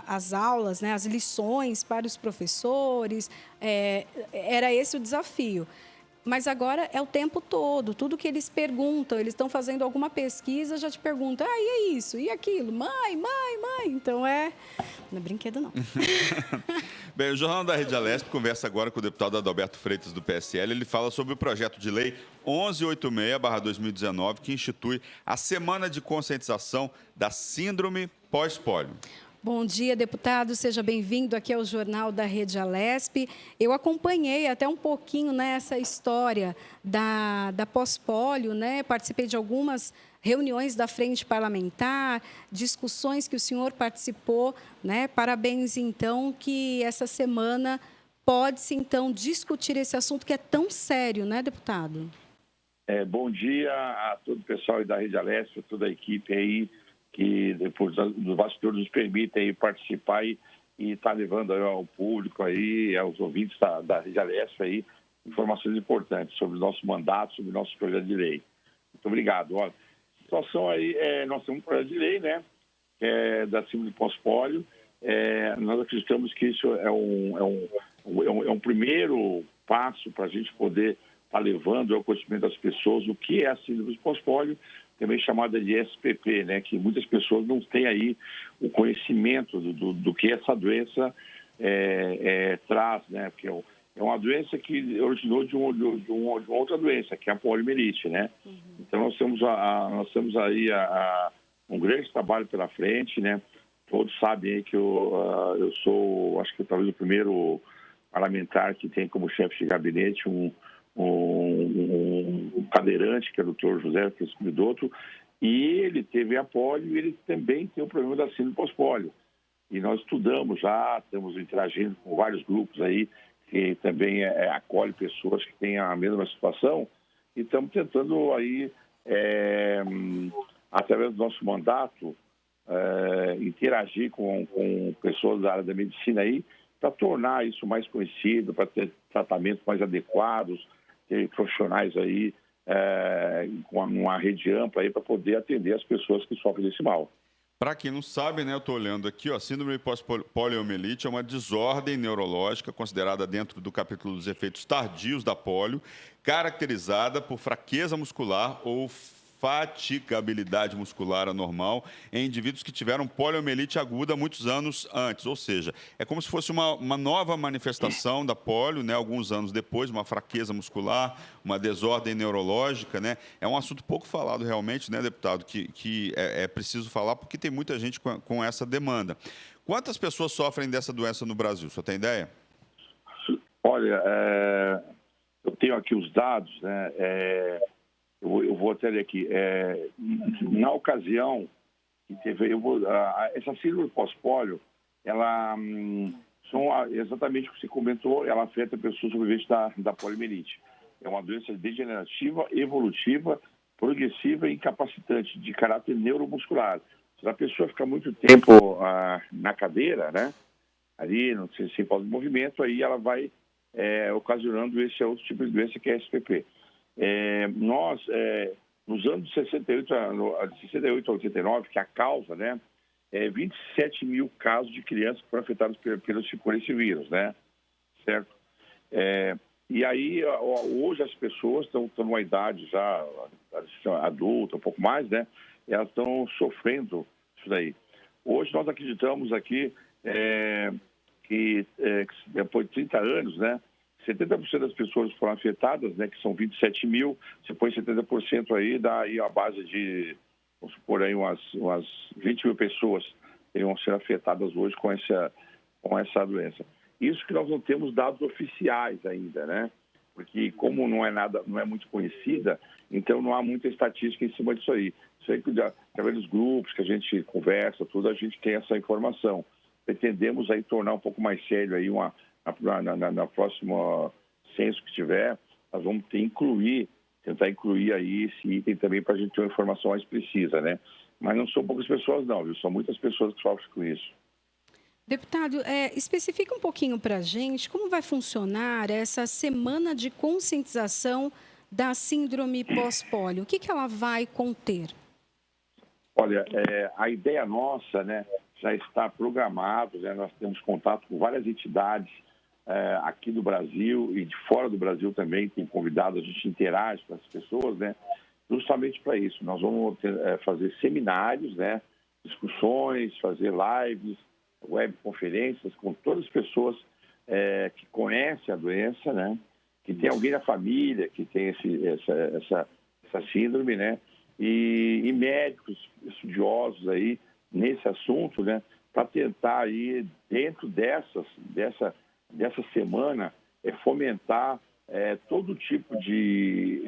as aulas, né, as lições para os professores. Era esse o desafio. Mas agora é o tempo todo, tudo que eles perguntam, eles estão fazendo alguma pesquisa, já te perguntam, e é isso, e aquilo, mãe. Então não é brinquedo, não. Bem, o Jornal da Rede Alesp conversa agora com o deputado Adalberto Freitas, do PSL. Ele fala sobre o projeto de lei 1186/2019, que institui a Semana de Conscientização da Síndrome Pós-Pólio. Bom dia, deputado. Seja bem-vindo aqui ao Jornal da Rede Alesp. Eu acompanhei até um pouquinho essa história da pós-pólio, né? Participei de algumas reuniões da Frente Parlamentar, discussões que o senhor participou, né? Parabéns, então, que essa semana pode-se, então, discutir esse assunto que é tão sério, né, deputado? Bom dia a todo o pessoal da Rede Alesp, a toda a equipe aí, que depois dos bastidores nos permitem aí participar e estar levando aí ao público aí, aos ouvintes da Rede Alesp aí, informações importantes sobre o nosso mandato, sobre o nosso projeto de lei. Muito obrigado. Olha, a situação aí, nós temos um projeto de lei, né, que é da síndrome pós-pólio. Nós acreditamos que isso é um primeiro passo para a gente poder estar levando ao conhecimento das pessoas o que é a síndrome pós-pólio, também chamada de SPP, né, que muitas pessoas não têm aí o conhecimento do que essa doença traz, né, porque é uma doença que originou de uma outra doença, que é a poliomielite, né. Uhum. Então nós temos aí um grande trabalho pela frente, né. Todos sabem aí que eu sou, acho que talvez o primeiro parlamentar que tem como chefe de gabinete um cadeirante, que é o Dr. José Vidotto, e ele teve a pólio e ele também tem o problema da síndrome pós-pólio. E nós estudamos já, estamos interagindo com vários grupos aí, que também acolhe pessoas que têm a mesma situação, e estamos tentando aí, através do nosso mandato, interagir com pessoas da área da medicina aí, para tornar isso mais conhecido, para ter tratamentos mais adequados, ter profissionais aí com uma rede ampla aí para poder atender as pessoas que sofrem desse mal. Para quem não sabe, né, eu estou olhando aqui, ó, síndrome pós-poliomielite é uma desordem neurológica considerada dentro do capítulo dos efeitos tardios da polio, caracterizada por fraqueza muscular ou fatigabilidade muscular anormal em indivíduos que tiveram poliomielite aguda muitos anos antes, ou seja, é como se fosse uma nova manifestação da polio, né, alguns anos depois, uma fraqueza muscular, uma desordem neurológica, né, é um assunto pouco falado realmente, né, deputado, que é preciso falar porque tem muita gente com essa demanda. Quantas pessoas sofrem dessa doença no Brasil, o senhor tem ideia? Olha, eu tenho aqui os dados, né, eu vou até ler aqui. Na ocasião que teve, essa síndrome pós-pólio, ela exatamente o que você comentou, ela afeta pessoas sobreviventes da poliomielite. É uma doença degenerativa, evolutiva, progressiva e incapacitante de caráter neuromuscular. Se a pessoa ficar muito tempo na cadeira, né, ali, sem falta de movimento, aí ela vai ocasionando esse outro tipo de doença que é a SPP. Nos anos de 68 a 89, que é a causa, né, 27 mil casos de crianças que foram afetadas por esse vírus, né, certo? E aí, hoje as pessoas estão numa idade já adulta, um pouco mais, né, elas estão sofrendo isso daí. Hoje nós acreditamos aqui que depois de 30 anos, né, 70% das pessoas foram afetadas, né, que são 27 mil, se põe 70% aí, dá aí a base de, vamos supor aí, umas 20 mil pessoas que vão ser afetadas hoje com essa doença. Isso que nós não temos dados oficiais ainda, né, porque como não é muito conhecida, então não há muita estatística em cima disso aí. Isso aí, através dos grupos que a gente conversa, tudo, a gente tem essa informação. Pretendemos aí tornar um pouco mais sério aí na próxima censo que tiver, nós vamos tentar incluir aí esse item também para a gente ter uma informação mais precisa, né? Mas não são poucas pessoas não, viu? São muitas pessoas que sofrem com isso. Deputado, especifica um pouquinho para a gente como vai funcionar essa semana de conscientização da síndrome pós-pólio. O que ela vai conter? Olha, a ideia nossa, né, já está programado, né? Nós temos contato com várias entidades aqui do Brasil e de fora do Brasil também, tem convidado, a gente interage com as pessoas, né? Justamente para isso. Nós vamos fazer seminários, né? Discussões, fazer lives, webconferências com todas as pessoas que conhecem a doença, né? Que tem alguém na família que tem essa síndrome, né? E médicos estudiosos aí nesse assunto, né? para tentar aí, dentro dessa semana, fomentar todo tipo de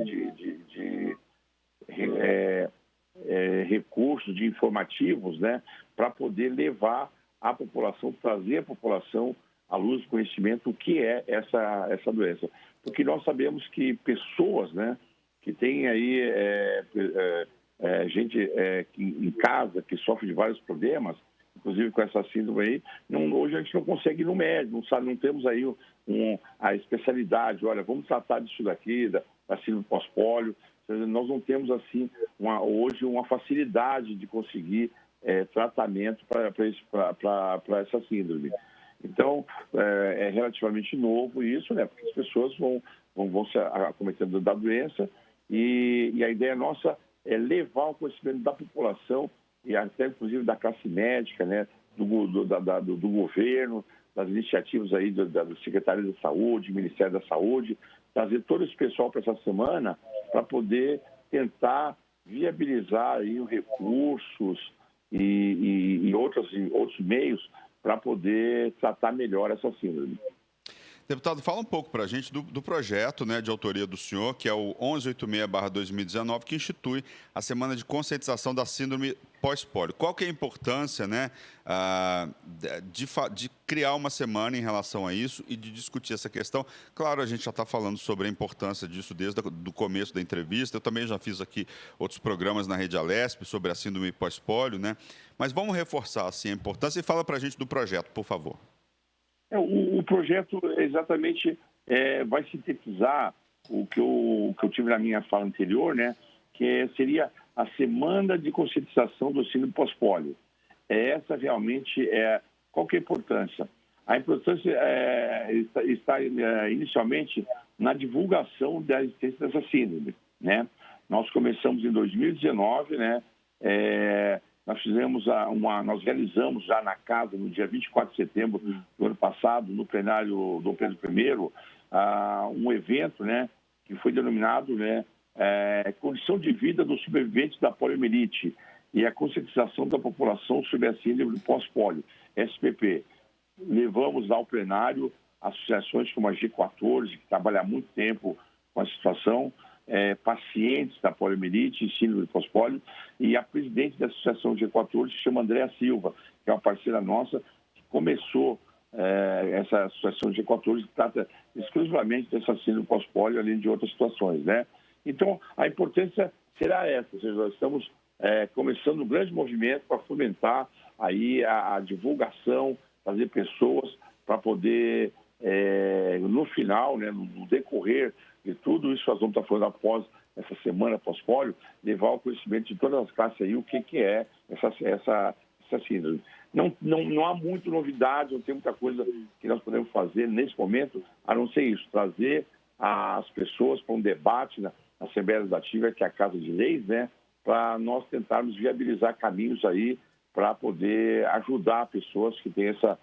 recursos, de informativos, né, para poder levar a população, trazer a população à luz do conhecimento o que é essa doença. Porque nós sabemos que pessoas, né, que têm aí gente em casa que sofre de vários problemas, inclusive com essa síndrome aí, hoje a gente não consegue ir no médico, não temos aí a especialidade, olha, vamos tratar disso daqui, da síndrome pós-pólio. Nós não temos, assim, hoje uma facilidade de conseguir tratamento para essa síndrome. Então, é relativamente novo isso, né? Porque as pessoas vão se acometendo da doença e a ideia nossa é levar o conhecimento da população e até, inclusive, da classe médica, né? Do governo, das iniciativas aí da Secretaria da Saúde, Ministério da Saúde, trazer todo esse pessoal para essa semana para poder tentar viabilizar aí recursos e outros meios para poder tratar melhor essa síndrome. Deputado, fala um pouco para a gente do projeto, né, de autoria do senhor, que é o 1186/2019, que institui a Semana de Conscientização da Síndrome Pós-Pólio. Qual que é a importância, né, de criar uma semana em relação a isso e de discutir essa questão? Claro, a gente já está falando sobre a importância disso desde o começo da entrevista. Eu também já fiz aqui outros programas na Rede Alesp sobre a síndrome pós-pólio, né? Mas vamos reforçar assim, a importância e fala para a gente do projeto, por favor. O projeto exatamente vai sintetizar o que eu tive na minha fala anterior, né? Que seria a Semana de Conscientização do Síndrome Pós-Pólio. Essa realmente qual que é a importância? A importância está inicialmente na divulgação da existência dessa síndrome, né? Nós começamos em 2019, né? Nós realizamos já na casa, no dia 24 de setembro do ano passado, no plenário Dom Pedro I, um evento, né, que foi denominado, né, Condição de Vida dos Sobreviventes da Poliomielite e a Conscientização da População sobre a Síndrome Pós-Pólio, SPP. Levamos ao plenário associações como a G14, que trabalha há muito tempo com a situação, pacientes da poliomielite e síndrome pós-pólio, e a presidente da associação G14 se chama Andréa Silva, que é uma parceira nossa, que começou essa associação G14, que trata exclusivamente dessa síndrome pós-pólio, além de outras situações, né? Então, a importância será essa, ou seja, nós estamos começando um grande movimento para fomentar aí a divulgação, fazer pessoas para poder, no final, né, no decorrer de tudo isso, nós vamos estar falando após essa semana pós-pólio, levar ao conhecimento de todas as classes aí o que é essa síndrome. Não há muita novidade, não tem muita coisa que nós podemos fazer nesse momento, a não ser isso, trazer as pessoas para um debate na Assembleia Legislativa, que é a Casa de Leis, né, para nós tentarmos viabilizar caminhos aí para poder ajudar pessoas que têm essa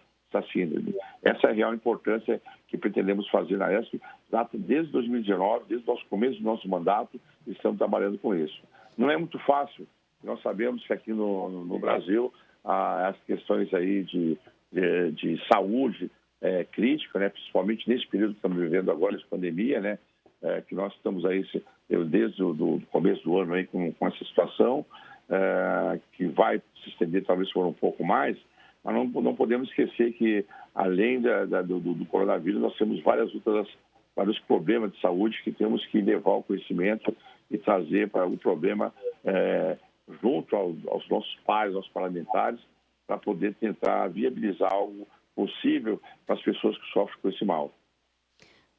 síndrome. Essa é a real importância que pretendemos fazer na ESP, desde 2019, desde o começo do nosso mandato, estamos trabalhando com isso. Não é muito fácil, nós sabemos que aqui no Brasil, as questões aí de saúde crítica, né, principalmente nesse período que estamos vivendo agora, de pandemia, né, que nós estamos aí desde o começo do ano aí com essa situação, que vai se estender talvez por um pouco mais, mas não podemos esquecer que, além do coronavírus, nós temos vários problemas de saúde que temos que levar ao conhecimento e trazer para o problema junto aos nossos pares, aos parlamentares, para poder tentar viabilizar algo possível para as pessoas que sofrem com esse mal.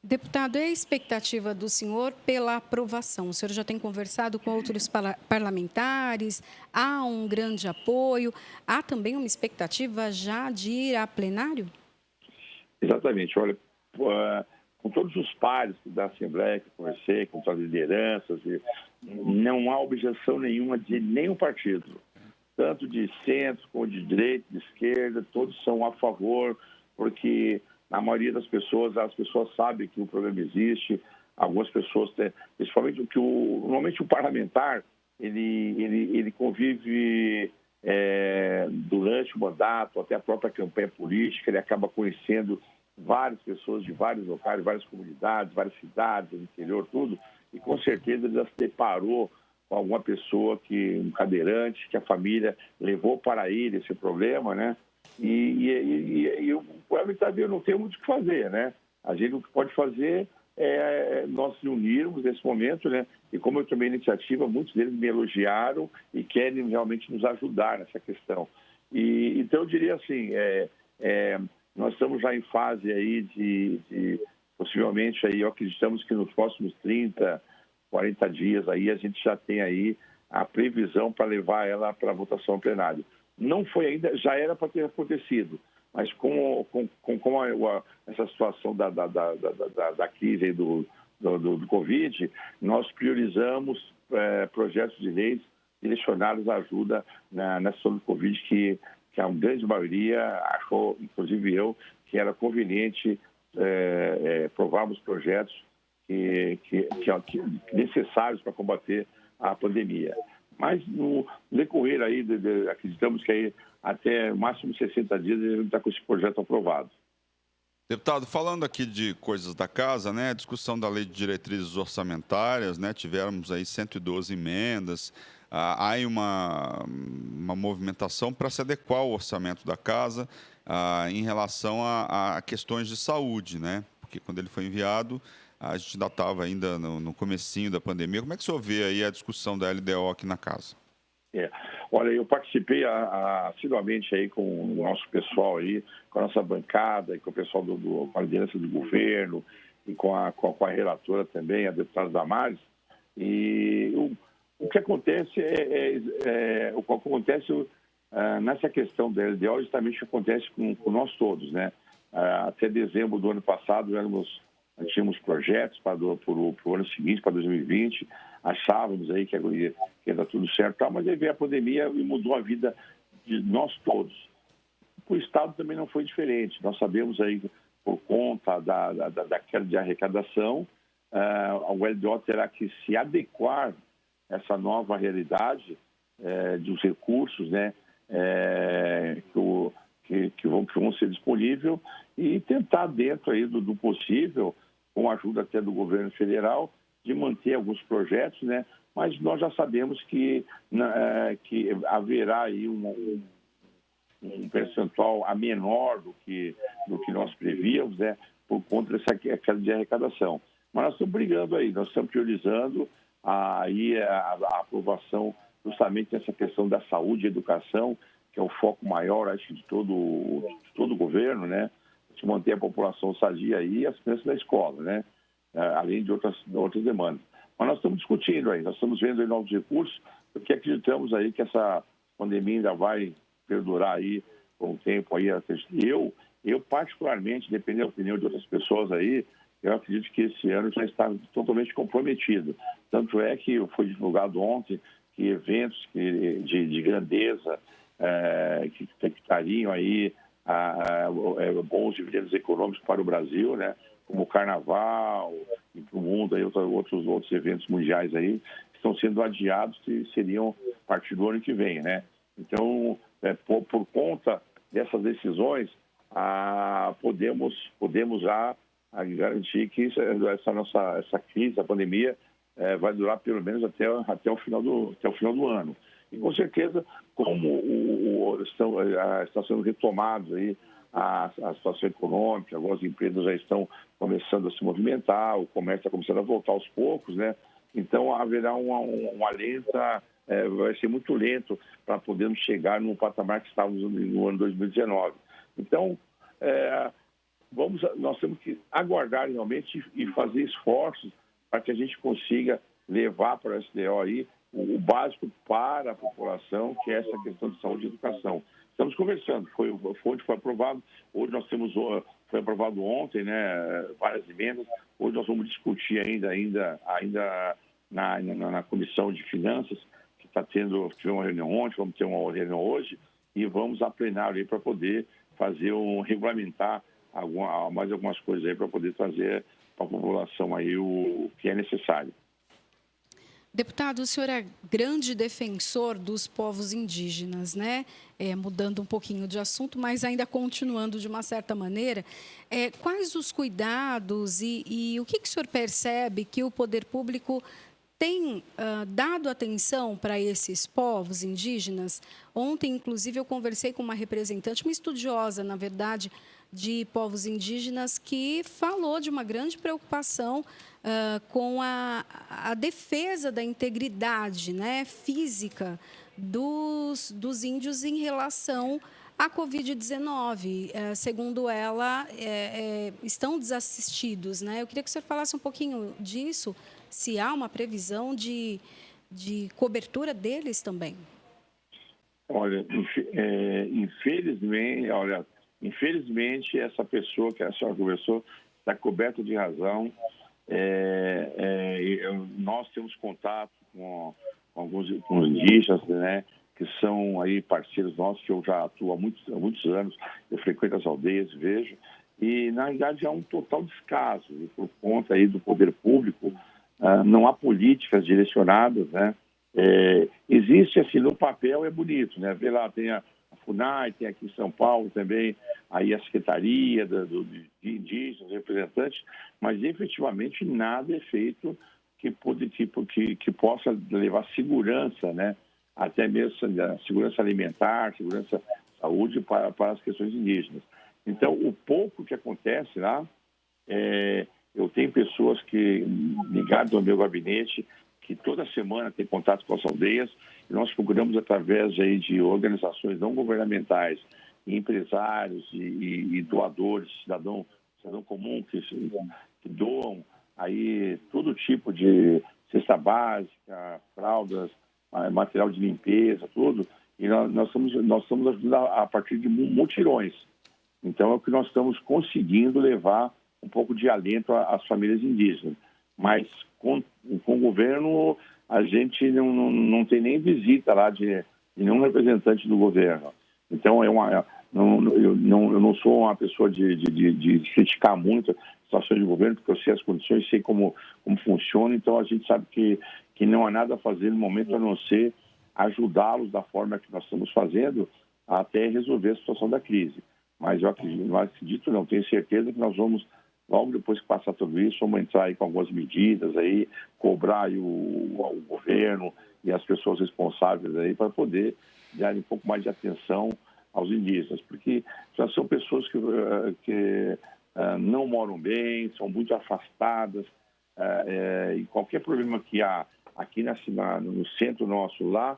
Deputado, é a expectativa do senhor pela aprovação? O senhor já tem conversado com outros parlamentares, há um grande apoio, há também uma expectativa já de ir a plenário? Exatamente. Olha, com todos os pares da Assembleia que eu conversei, com todas as lideranças, não há objeção nenhuma de nenhum partido, tanto de centro como de direita, de esquerda, todos são a favor, porque a maioria das pessoas, as pessoas sabem que o problema existe. Algumas pessoas têm, principalmente normalmente o parlamentar, ele convive durante o mandato, até a própria campanha política, ele acaba conhecendo várias pessoas de vários locais, várias comunidades, várias cidades, do interior, tudo, e com certeza ele já se deparou com alguma pessoa, um cadeirante, que a família levou para ele esse problema, né? E o parlamentar não tem muito o que fazer, né? A gente o que pode fazer é nós nos unirmos nesse momento, né? E como eu tomei a iniciativa, muitos deles me elogiaram e querem realmente nos ajudar nessa questão. Então eu diria assim, nós estamos já em fase aí de possivelmente aí, acreditamos que nos próximos 30, 40 dias aí a gente já tem aí a previsão para levar ela para a votação plenária. Não foi ainda, já era para ter acontecido, mas com essa situação da crise aí do Covid, nós priorizamos projetos de leis direcionados à ajuda na situação do Covid, que a grande maioria achou, inclusive eu, que era conveniente provarmos projetos necessários para combater a pandemia. Mas no decorrer aí, acreditamos que aí até máximo 60 dias a gente está com esse projeto aprovado. Deputado, falando aqui de coisas da casa, né, a discussão da Lei de Diretrizes Orçamentárias, né, tivemos aí 112 emendas, há aí uma movimentação para se adequar ao orçamento da casa em relação a questões de saúde, né, porque quando ele foi enviado, a gente ainda estava ainda no comecinho da pandemia. Como é que o senhor vê aí a discussão da LDO aqui na casa? Olha, eu participei assiduamente aí com o nosso pessoal aí, com a nossa bancada e com o pessoal com a liderança do governo e com a relatora também, a deputada Damares. E o que acontece nessa questão da LDO, justamente o que acontece com nós todos, né? Até dezembro do ano passado, nós tínhamos projetos para o ano seguinte, para 2020, achávamos aí que ia dar tudo certo, mas aí veio a pandemia e mudou a vida de nós todos. O Estado também não foi diferente. Nós sabemos aí, por conta da queda de arrecadação, a LDO terá que se adequar a essa nova realidade dos recursos, né, que vão ser disponíveis e tentar, dentro aí do possível, com a ajuda até do governo federal, de manter alguns projetos, né? Mas nós já sabemos que haverá aí um percentual a menor do que nós prevíamos, né? Por conta dessa queda de arrecadação. Mas nós estamos brigando aí, nós estamos priorizando aí a aprovação justamente nessa questão da saúde e educação, que é o foco maior, acho, de todo o governo, né? De manter a população sadia aí e as crianças na escola, né? Além de outras demandas. Mas nós estamos discutindo aí, nós estamos vendo aí novos recursos, porque acreditamos aí que essa pandemia ainda vai perdurar aí por um tempo aí. Eu particularmente, dependendo da opinião de outras pessoas aí, eu acredito que esse ano já está totalmente comprometido. Tanto é que foi divulgado ontem que eventos de grandeza que estariam aí bons dividendos econômicos para o Brasil, né? Como o Carnaval e para o mundo, aí, outros eventos mundiais aí, estão sendo adiados e seriam a partir do ano que vem, né? Então, por conta dessas decisões, podemos já garantir que essa crise, a pandemia, vai durar pelo menos até o final do ano. E com certeza, como está sendo retomado aí a situação econômica, algumas empresas já estão começando a se movimentar, o comércio está começando a voltar aos poucos, né? Então haverá uma lenta, vai ser muito lento para podermos chegar no patamar que estávamos no ano 2019. Então, nós temos que aguardar realmente e fazer esforços para que a gente consiga levar para a SDO aí o básico para a população, que é essa questão de saúde e educação. Estamos conversando, foi aprovado, hoje foi aprovado ontem, né, várias emendas, hoje nós vamos discutir ainda na Comissão de Finanças, que tivemos uma reunião ontem, vamos ter uma reunião hoje, e vamos a plenário aí para poder regulamentar mais algumas coisas aí para poder trazer para a população aí o que é necessário. Deputado, o senhor é grande defensor dos povos indígenas, né? Mudando um pouquinho de assunto, mas ainda continuando de uma certa maneira. Quais os cuidados e o que o senhor percebe que o poder público tem dado atenção para esses povos indígenas? Ontem, inclusive, eu conversei com uma representante, uma estudiosa, na verdade, de povos indígenas, que falou de uma grande preocupação com a defesa da integridade, né, física dos índios em relação à Covid-19. Segundo ela, estão desassistidos, né? Eu queria que o senhor falasse um pouquinho disso, se há uma previsão de cobertura deles também. Olha, infelizmente, essa pessoa que a senhora conversou está coberta de razão. Nós temos contato com os indígenas, né, que são aí parceiros nossos, que eu já atuo há muitos anos, eu frequento as aldeias, vejo, e na realidade há um total descaso, e por conta aí do poder público, não há políticas direcionadas, né? Existe assim, no papel é bonito, né? Vê lá, tem a FUNAI, tem aqui em São Paulo também, aí a Secretaria de Indígenas, representantes, mas efetivamente nada é feito que possa levar segurança, né? Até mesmo segurança alimentar, segurança de saúde para as questões indígenas. Então, o pouco que acontece lá, eu tenho pessoas ligadas ao meu gabinete, que toda semana tem contato com as aldeias, e nós procuramos, através aí de organizações não governamentais, empresários e doadores, cidadão comum, que doam aí todo tipo de cesta básica, fraldas, material de limpeza, tudo, e nós estamos ajudando a partir de mutirões. Então, é o que nós estamos conseguindo levar um pouco de alento às famílias indígenas. Mas com o governo, a gente não tem nem visita lá de nenhum representante do governo. Então, eu não sou uma pessoa de criticar muito a situação de governo, porque eu sei as condições, sei como funciona, então a gente sabe que não há nada a fazer no momento a não ser ajudá-los da forma que nós estamos fazendo até resolver a situação da crise. Mas eu acredito, tenho certeza que nós vamos, logo depois que passar tudo isso, vamos entrar aí com algumas medidas aí, cobrar aí o governo e as pessoas responsáveis aí para poder dar um pouco mais de atenção aos indígenas, porque já são pessoas que não moram bem, são muito afastadas, e qualquer problema que há aqui no centro nosso lá,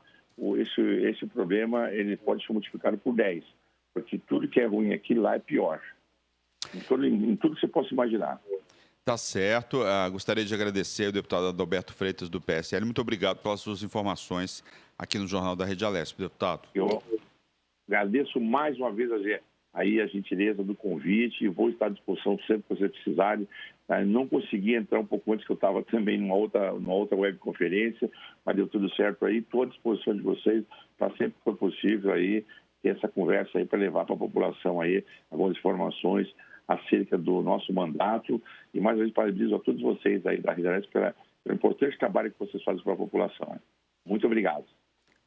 esse problema ele pode ser multiplicado por 10, porque tudo que é ruim aqui lá é pior. Em tudo que você possa imaginar. Tá certo. Gostaria de agradecer ao deputado Adalberto Freitas, do PSL. Muito obrigado pelas suas informações aqui no Jornal da Rede Alesp, deputado. Eu agradeço mais uma vez aí a gentileza do convite e vou estar à disposição sempre que você precisarem. Não consegui entrar um pouco antes, que eu estava também numa outra webconferência, mas deu tudo certo aí. Estou à disposição de vocês para sempre que for possível aí ter essa conversa aí para levar para a população aí algumas informações acerca do nosso mandato, e mais uma vez parabenizo a todos vocês aí da Rede Alesp pelo importante trabalho que vocês fazem para a população. Muito obrigado.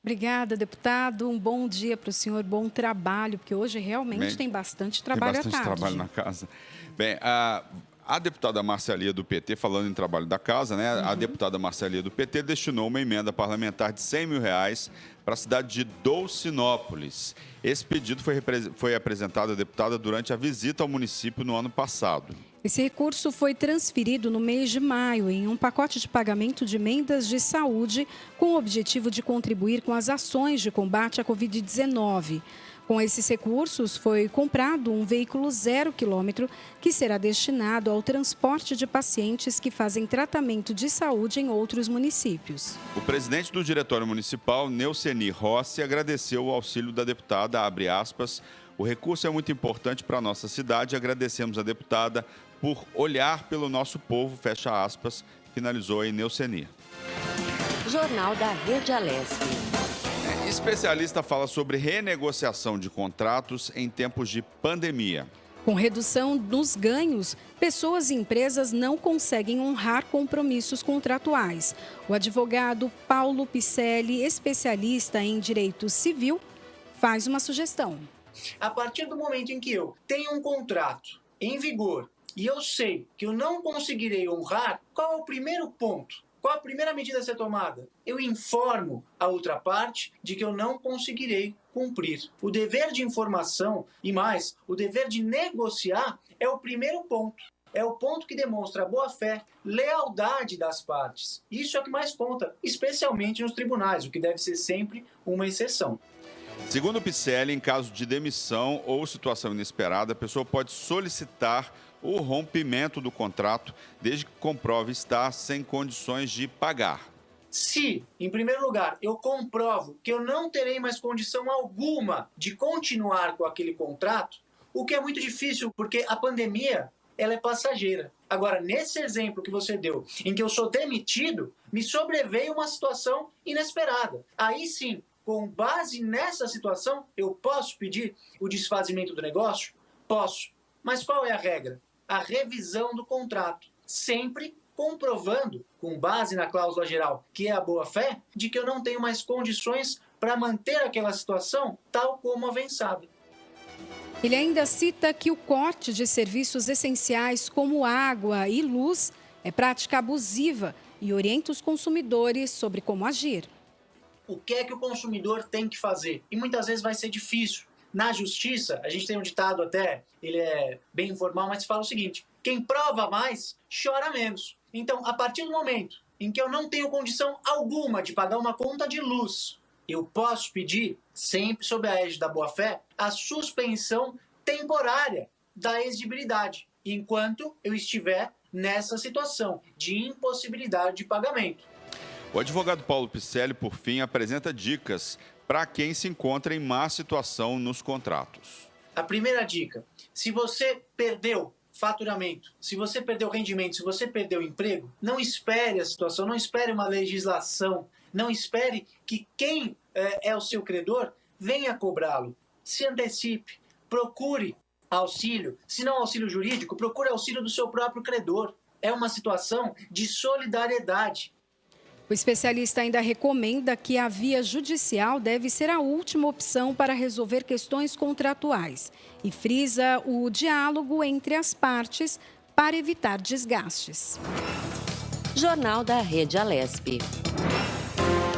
Obrigada, deputado. Um bom dia para o senhor, bom trabalho, porque hoje realmente tem bastante trabalho à tarde. Tem bastante trabalho na casa. Bem, a deputada Marcelia, do PT, falando em trabalho da casa, né? A deputada Marcelia, do PT, destinou uma emenda parlamentar de R$100 mil para a cidade de Dolcinópolis. Esse pedido foi apresentado à deputada durante a visita ao município no ano passado. Esse recurso foi transferido no mês de maio em um pacote de pagamento de emendas de saúde com o objetivo de contribuir com as ações de combate à Covid-19. Com esses recursos, foi comprado um veículo 0 quilômetro que será destinado ao transporte de pacientes que fazem tratamento de saúde em outros municípios. O presidente do Diretório Municipal, Neuceni Rossi, agradeceu o auxílio da deputada, abre aspas, o recurso é muito importante para a nossa cidade, agradecemos a deputada por olhar pelo nosso povo, fecha aspas, finalizou aí Neuceni. Jornal da Rede Alesp. Especialista fala sobre renegociação de contratos em tempos de pandemia. Com redução nos ganhos, pessoas e empresas não conseguem honrar compromissos contratuais. O advogado Paulo Picelli, especialista em direito civil, faz uma sugestão. A partir do momento em que eu tenho um contrato em vigor e eu sei que eu não conseguirei honrar, qual é o primeiro ponto? Qual a primeira medida a ser tomada? Eu informo a outra parte de que eu não conseguirei cumprir. O dever de informação e mais, o dever de negociar é o primeiro ponto. É o ponto que demonstra a boa-fé, lealdade das partes. Isso é o que mais conta, especialmente nos tribunais, o que deve ser sempre uma exceção. Segundo o Picelli, em caso de demissão ou situação inesperada, a pessoa pode solicitar o rompimento do contrato, desde que comprove estar sem condições de pagar. Se, em primeiro lugar, eu comprovo que eu não terei mais condição alguma de continuar com aquele contrato, o que é muito difícil, porque a pandemia ela é passageira. Agora, nesse exemplo que você deu, em que eu sou demitido, me sobreveio uma situação inesperada. Aí sim, com base nessa situação, eu posso pedir o desfazimento do negócio? Posso. Mas qual é a regra? A revisão do contrato, sempre comprovando, com base na cláusula geral, que é a boa-fé, de que eu não tenho mais condições para manter aquela situação tal como avançada. Ele ainda cita que o corte de serviços essenciais como água e luz é prática abusiva e orienta os consumidores sobre como agir. O que é que o consumidor tem que fazer? E muitas vezes vai ser difícil. Na justiça, a gente tem um ditado até, ele é bem informal, mas fala o seguinte: quem prova mais, chora menos. Então, a partir do momento em que eu não tenho condição alguma de pagar uma conta de luz, eu posso pedir, sempre sob a égide da boa-fé, a suspensão temporária da exigibilidade, enquanto eu estiver nessa situação de impossibilidade de pagamento. O advogado Paulo Picelli, por fim, apresenta dicas para quem se encontra em má situação nos contratos. A primeira dica: se você perdeu faturamento, se você perdeu rendimento, se você perdeu emprego, não espere a situação, não espere uma legislação, não espere que quem é o seu credor venha cobrá-lo. Se antecipe, procure auxílio, se não auxílio jurídico, procure auxílio do seu próprio credor. É uma situação de solidariedade. O especialista ainda recomenda que a via judicial deve ser a última opção para resolver questões contratuais e frisa o diálogo entre as partes para evitar desgastes. Jornal da Rede Alesp.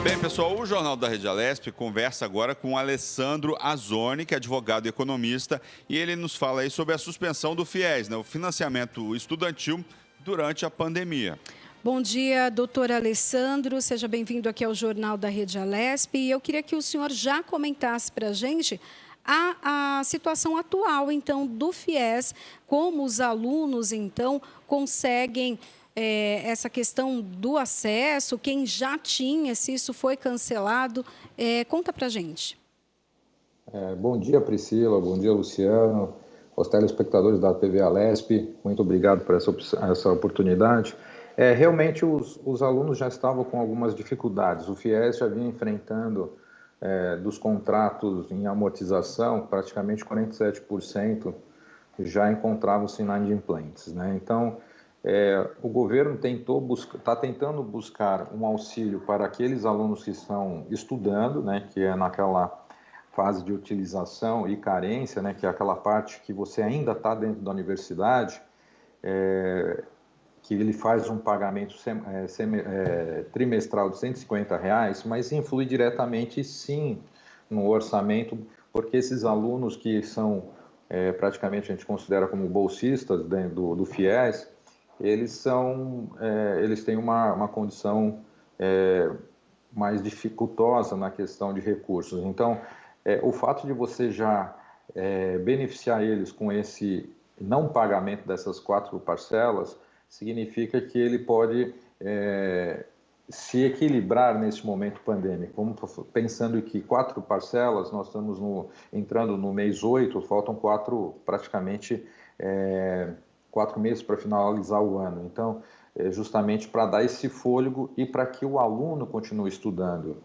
Bem, pessoal, o Jornal da Rede Alesp conversa agora com o Alessandro Azzoni, que é advogado e economista, e ele nos fala aí sobre a suspensão do FIES, o financiamento estudantil, durante a pandemia. Bom dia, doutor Alessandro. Seja bem-vindo aqui ao Jornal da Rede Alesp. E eu queria que o senhor já comentasse para a gente a situação atual, então, do FIES, como os alunos, então, conseguem essa questão do acesso, quem já tinha, se isso foi cancelado. Conta para a gente. Bom dia, Priscila. Bom dia, Luciano. Aos telespectadores da TV Alesp, muito obrigado por essa oportunidade. Realmente, os alunos já estavam com algumas dificuldades. O FIES já vinha enfrentando, dos contratos em amortização, praticamente 47% já encontravam-se inadimplentes, né? Então, o governo está tentando buscar um auxílio para aqueles alunos que estão estudando, né, que é naquela fase de utilização e carência, né, que é aquela parte que você ainda está dentro da universidade, que ele faz um pagamento trimestral de R$150, mas influi diretamente, sim, no orçamento, porque esses alunos que são, praticamente, a gente considera como bolsistas dentro do FIES, eles têm uma condição mais dificultosa na questão de recursos. Então, o fato de você já beneficiar eles com esse não pagamento dessas 4 parcelas significa que ele pode se equilibrar nesse momento pandêmico. Vamos pensando que 4 parcelas, nós estamos entrando no mês 8, faltam praticamente 4 meses para finalizar o ano. Então, justamente para dar esse fôlego e para que o aluno continue estudando.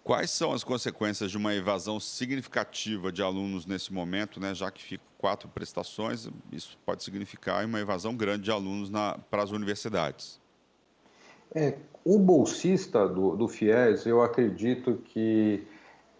Quais são as consequências de uma evasão significativa de alunos nesse momento, né? Já que ficam 4 prestações, isso pode significar uma evasão grande de alunos para as universidades. O bolsista do FIES, eu acredito que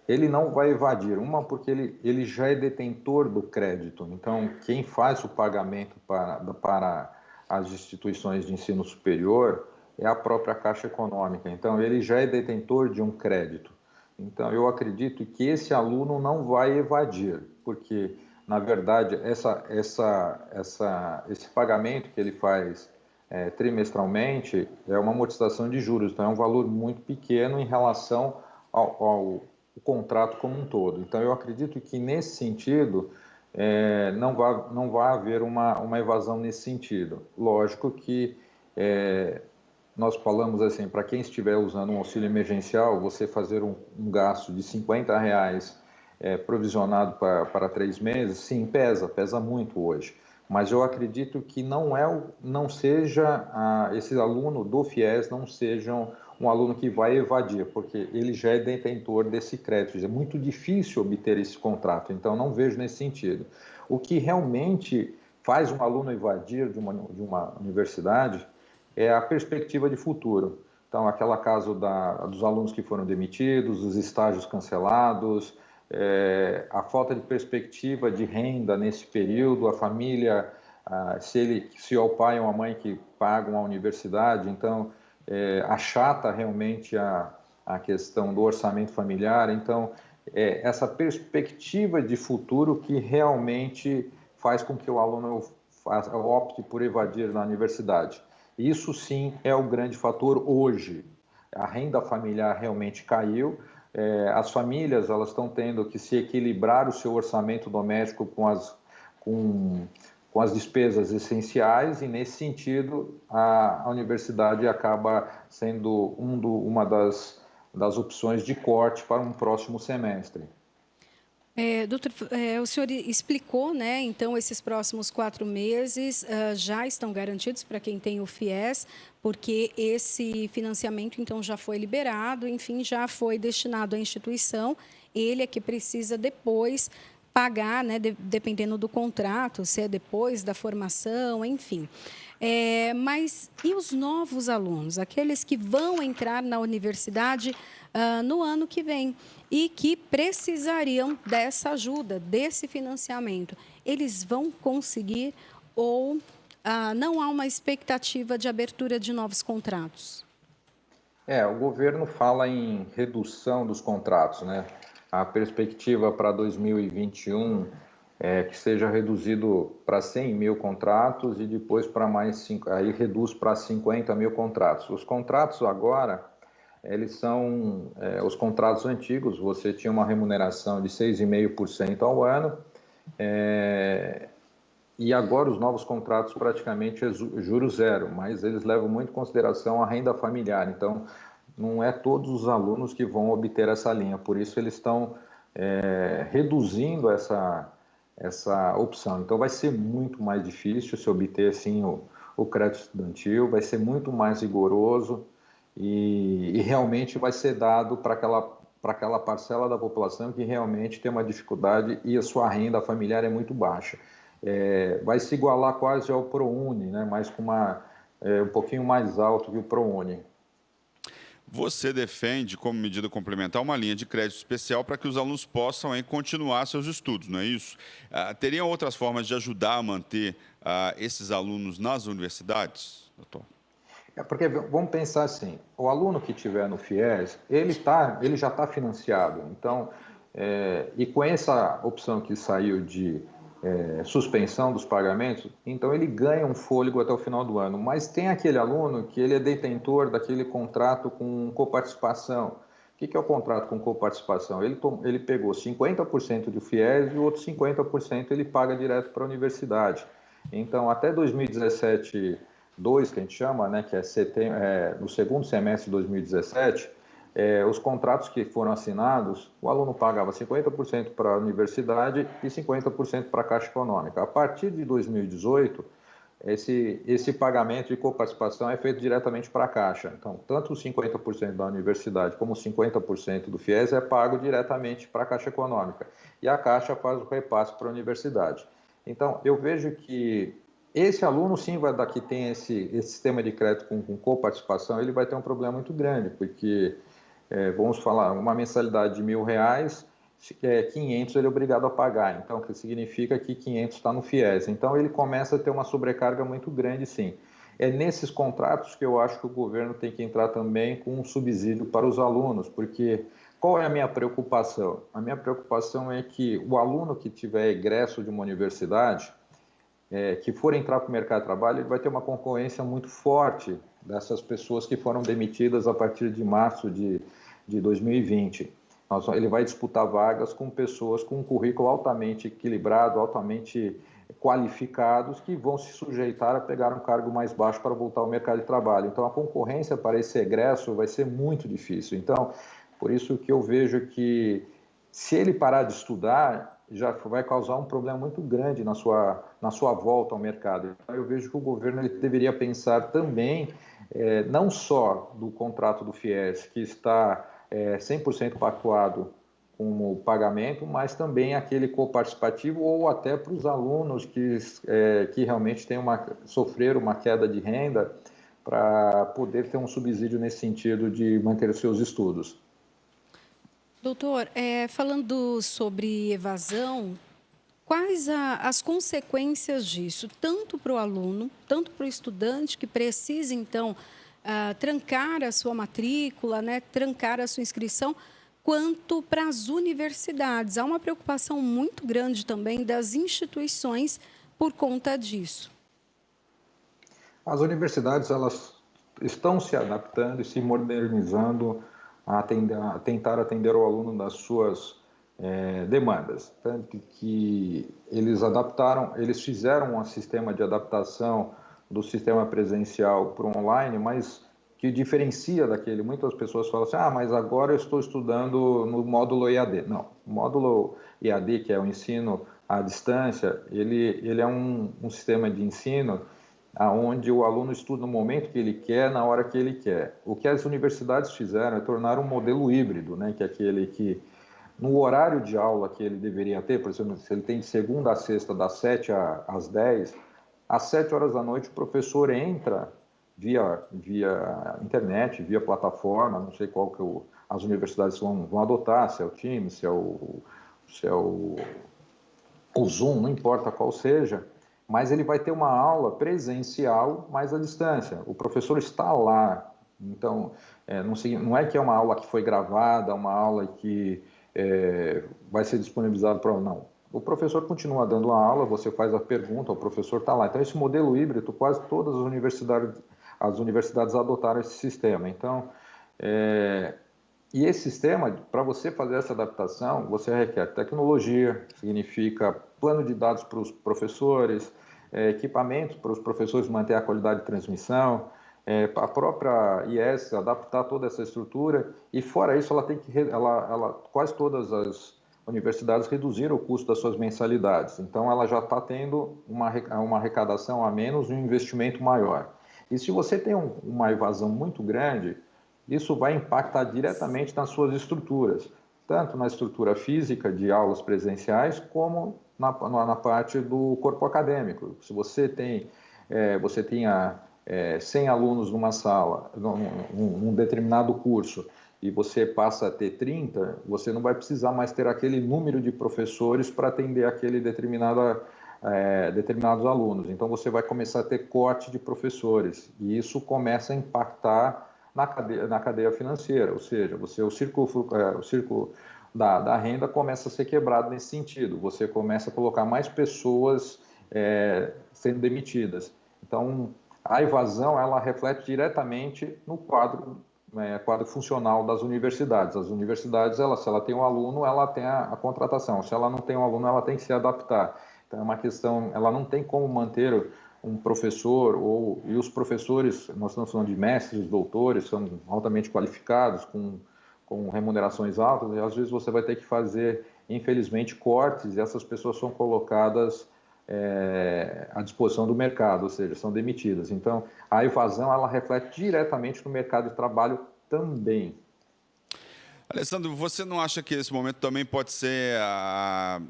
ele não vai evadir. Porque ele já é detentor do crédito. Então, quem faz o pagamento para as instituições de ensino superior é a própria Caixa Econômica. Então, ele já é detentor de um crédito. Então, eu acredito que esse aluno não vai evadir, porque, na verdade, esse pagamento que ele faz trimestralmente é uma amortização de juros, então é um valor muito pequeno em relação ao contrato como um todo. Então, eu acredito que, nesse sentido, não vai haver uma evasão nesse sentido. Lógico que nós falamos assim, para quem estiver usando um auxílio emergencial, você fazer um gasto de R$50 provisionado para 3 meses, sim, pesa muito hoje. Mas eu acredito que esse aluno do FIES não seja um aluno que vai evadir, porque ele já é detentor desse crédito. É muito difícil obter esse contrato, então não vejo nesse sentido. O que realmente faz um aluno evadir de uma universidade é a perspectiva de futuro. Então, aquela caso dos alunos que foram demitidos, os estágios cancelados, a falta de perspectiva de renda nesse período, a família, se é o pai ou a mãe que pagam a universidade, então achata realmente a questão do orçamento familiar. Então, essa perspectiva de futuro que realmente faz com que o aluno opte por evadir na universidade. Isso sim é o grande fator hoje. A renda familiar realmente caiu, as famílias elas estão tendo que se equilibrar o seu orçamento doméstico com as despesas essenciais e, nesse sentido, a universidade acaba sendo uma das opções de corte para um próximo semestre. Doutor, o senhor explicou, né? Então, esses próximos 4 meses já estão garantidos para quem tem o FIES, porque esse financiamento, então, já foi liberado, enfim, já foi destinado à instituição. Ele é que precisa depois pagar, né? Dependendo do contrato, se é depois da formação, enfim. Mas e os novos alunos, aqueles que vão entrar na universidade no ano que vem e que precisariam dessa ajuda, desse financiamento? Eles vão conseguir ou não há uma expectativa de abertura de novos contratos? O governo fala em redução dos contratos, né? A perspectiva para 2021 que seja reduzido para 100 mil contratos e depois para aí reduz para 50 mil contratos. Os contratos agora, eles são os contratos antigos, você tinha uma remuneração de 6,5% ao ano, e agora os novos contratos praticamente é juro zero, mas eles levam muito em consideração a renda familiar, então não é todos os alunos que vão obter essa linha, por isso eles estão reduzindo essa opção. Então, vai ser muito mais difícil se obter, assim, o crédito estudantil, vai ser muito mais rigoroso e realmente vai ser dado para aquela parcela da população que realmente tem uma dificuldade e a sua renda familiar é muito baixa. Vai se igualar quase ao ProUni, né? Mas com um pouquinho mais alto que o ProUni. Você defende, como medida complementar, uma linha de crédito especial para que os alunos possam continuar seus estudos, não é isso? Teriam outras formas de ajudar a manter esses alunos nas universidades, doutor? Porque vamos pensar assim, o aluno que estiver no FIES, ele já está financiado. Então, e com essa opção que saiu de suspensão dos pagamentos, então ele ganha um fôlego até o final do ano. Mas tem aquele aluno que ele é detentor daquele contrato com coparticipação. O que é o contrato com coparticipação? Ele pegou 50% do FIES e o outro 50% ele paga direto para a universidade. Então, até 2017, que a gente chama, né, que no segundo semestre de 2017, os contratos que foram assinados, o aluno pagava 50% para a universidade e 50% para a Caixa Econômica. A partir de 2018, esse pagamento de coparticipação é feito diretamente para a Caixa. Então, tanto os 50% da universidade como os 50% do FIES é pago diretamente para a Caixa Econômica. E a Caixa faz o repasse para a universidade. Então, eu vejo que esse aluno, sim, que tem esse sistema de crédito com coparticipação, ele vai ter um problema muito grande, porque, vamos falar, uma mensalidade de R$1.000, 500 ele é obrigado a pagar, então, que significa que 500 está no FIES. Então, ele começa a ter uma sobrecarga muito grande, sim. É nesses contratos que eu acho que o governo tem que entrar também com um subsídio para os alunos, porque qual é a minha preocupação? A minha preocupação é que o aluno que tiver egresso de uma universidade, que for entrar para o mercado de trabalho, ele vai ter uma concorrência muito forte dessas pessoas que foram demitidas a partir de março de 2020. Ele vai disputar vagas com pessoas com um currículo altamente equilibrado, altamente qualificados, que vão se sujeitar a pegar um cargo mais baixo para voltar ao mercado de trabalho. Então, a concorrência para esse egresso vai ser muito difícil. Então, por isso que eu vejo que, se ele parar de estudar, já vai causar um problema muito grande na sua volta ao mercado. Então, eu vejo que o governo ele deveria pensar também, não só do contrato do FIES, que está 100% pactuado como pagamento, mas também aquele coparticipativo, ou até para os alunos que realmente sofreram uma queda de renda, para poder ter um subsídio nesse sentido de manter os seus estudos. Doutor, falando sobre evasão, quais as consequências disso, tanto para o aluno, tanto para o estudante que precisa, então, trancar a sua matrícula, né, trancar a sua inscrição, quanto para as universidades? Há uma preocupação muito grande também das instituições por conta disso. As universidades, elas estão se adaptando e se modernizando a tentar atender o aluno das suas demandas. Tanto que eles fizeram um sistema de adaptação do sistema presencial para o online, mas que diferencia daquele. Muitas pessoas falam assim, mas agora eu estou estudando no módulo EAD. Não, o módulo EAD, que é o ensino à distância, ele é um sistema de ensino onde o aluno estuda no momento que ele quer, na hora que ele quer. O que as universidades fizeram é tornar um modelo híbrido, né, que é aquele que, no horário de aula que ele deveria ter, por exemplo, se ele tem de segunda a sexta, das 7 às 10, às 7 horas da noite o professor entra via internet, via plataforma, não sei qual que as universidades vão adotar, se é o Teams, se é o Zoom, não importa qual seja, mas ele vai ter uma aula presencial, mas à distância. O professor está lá, então não é que é uma aula que foi gravada, uma aula que vai ser disponibilizada para... Não. O professor continua dando a aula, você faz a pergunta, o professor está lá. Então, esse modelo híbrido, quase todas as universidades adotaram esse sistema. Então, e esse sistema, para você fazer essa adaptação, você requer tecnologia, significa plano de dados para os professores, equipamentos para os professores manter a qualidade de transmissão, a própria IES adaptar toda essa estrutura, e fora isso, quase todas as universidades reduziram o custo das suas mensalidades. Então, ela já está tendo uma arrecadação a menos e um investimento maior. E se você tem uma evasão muito grande, isso vai impactar diretamente nas suas estruturas, tanto na estrutura física de aulas presenciais, como na parte do corpo acadêmico. Se você tenha 100 alunos numa sala, num determinado curso, e você passa a ter 30, você não vai precisar mais ter aquele número de professores para atender aquele determinados alunos. Então, você vai começar a ter corte de professores, e isso começa a impactar na cadeia financeira, ou seja, o círculo da renda começa a ser quebrado nesse sentido. Você começa a colocar mais pessoas sendo demitidas. Então, a evasão, ela reflete diretamente no quadro funcional das universidades. As universidades, se ela tem um aluno, ela tem a contratação. Se ela não tem um aluno, ela tem que se adaptar. Então, é uma questão, ela não tem como manter um professor, e os professores, nós estamos falando de mestres, doutores, são altamente qualificados, com remunerações altas, e às vezes você vai ter que fazer, infelizmente, cortes, e essas pessoas são colocadas à disposição do mercado, ou seja, são demitidas. Então, a evasão ela reflete diretamente no mercado de trabalho também. Alessandro, você não acha que esse momento também pode ser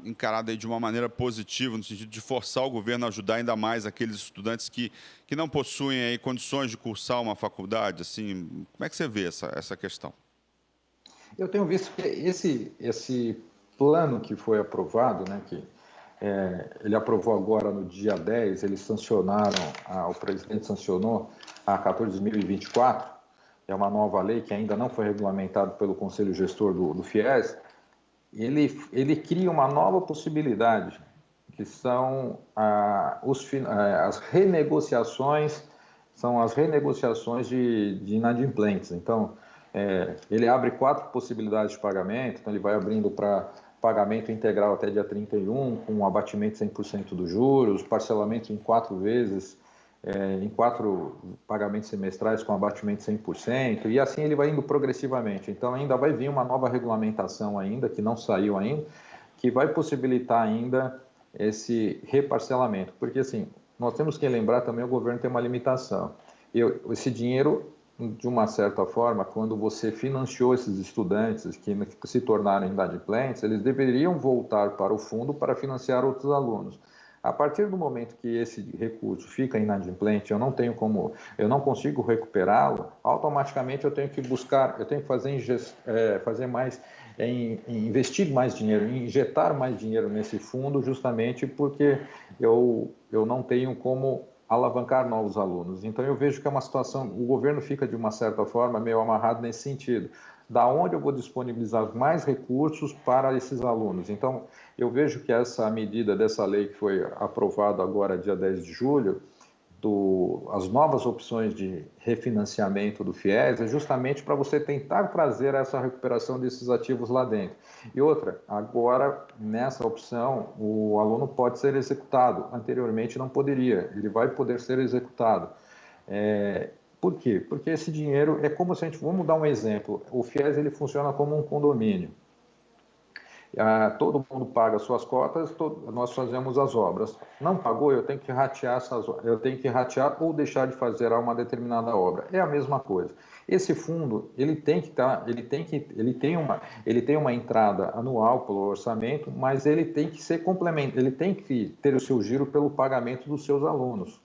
encarado aí de uma maneira positiva, no sentido de forçar o governo a ajudar ainda mais aqueles estudantes que não possuem aí condições de cursar uma faculdade? Assim, como é que você vê essa questão? Eu tenho visto que esse plano que foi aprovado, né, que ele aprovou agora no dia 10, eles sancionaram, o presidente sancionou a 14.024, é uma nova lei que ainda não foi regulamentada pelo Conselho Gestor do FIES. Ele cria uma nova possibilidade, que são as renegociações, de inadimplentes. Então, ele abre 4 possibilidades de pagamento, então ele vai abrindo para pagamento integral até dia 31, com abatimento 100% dos juros, parcelamento em 4 vezes, em 4 pagamentos semestrais com abatimento 100%, e assim ele vai indo progressivamente. Então ainda vai vir uma nova regulamentação ainda, que não saiu ainda, que vai possibilitar ainda esse reparcelamento. Porque assim, nós temos que lembrar também, o governo tem uma limitação. Esse dinheiro, de uma certa forma, quando você financiou esses estudantes que se tornaram inadimplentes, eles deveriam voltar para o fundo para financiar outros alunos. A partir do momento que esse recurso fica inadimplente, eu não consigo recuperá-lo, automaticamente eu tenho que investir mais dinheiro, injetar mais dinheiro nesse fundo, justamente porque eu não tenho como alavancar novos alunos. Então eu vejo que é uma situação, o governo fica de uma certa forma meio amarrado nesse sentido. Da onde eu vou disponibilizar mais recursos para esses alunos? Então, eu vejo que essa medida dessa lei que foi aprovada agora, dia 10 de julho, as novas opções de refinanciamento do FIES, é justamente para você tentar trazer essa recuperação desses ativos lá dentro. E outra, agora, nessa opção, o aluno pode ser executado. Anteriormente não poderia, ele vai poder ser executado. Por quê? Porque esse dinheiro é como se vamos dar um exemplo, o FIES ele funciona como um condomínio. Todo mundo paga suas cotas, nós fazemos as obras. Não pagou, eu tenho que ratear ou deixar de fazer uma determinada obra. É a mesma coisa. Esse fundo, ele tem uma entrada anual pelo orçamento, mas ele tem que ser complementar, ele tem que ter o seu giro pelo pagamento dos seus alunos.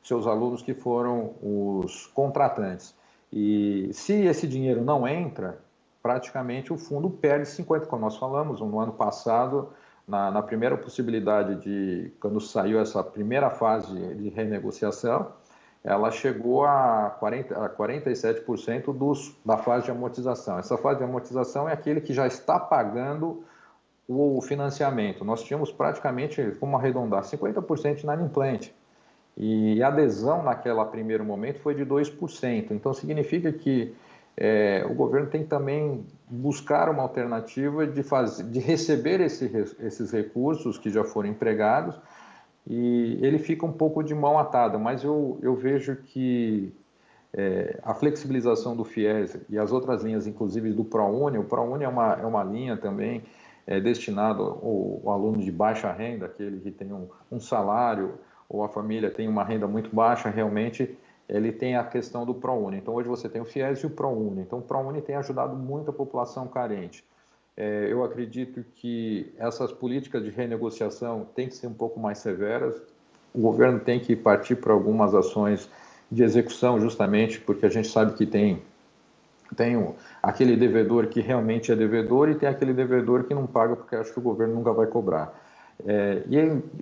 Seus alunos que foram os contratantes. E se esse dinheiro não entra, praticamente o fundo perde 50%, como nós falamos, no ano passado, na primeira possibilidade quando saiu essa primeira fase de renegociação, ela chegou a 47% da fase de amortização. Essa fase de amortização é aquele que já está pagando o financiamento. Nós tínhamos praticamente, vamos arredondar, 50% inadimplente. E a adesão naquele primeiro momento foi de 2%. Então, significa que o governo tem que também buscar uma alternativa de receber esses recursos que já foram empregados, e ele fica um pouco de mão atada. Mas eu vejo que a flexibilização do FIES e as outras linhas, inclusive do ProUni, o ProUni é uma linha também destinada ao aluno de baixa renda, aquele que tem um salário, ou a família tem uma renda muito baixa, realmente ele tem a questão do ProUni. Então, hoje você tem o FIES e o ProUni. Então, o ProUni tem ajudado muito a população carente. Eu acredito que essas políticas de renegociação têm que ser um pouco mais severas. O governo tem que partir para algumas ações de execução, justamente porque a gente sabe que tem aquele devedor que realmente é devedor e tem aquele devedor que não paga porque acha que o governo nunca vai cobrar.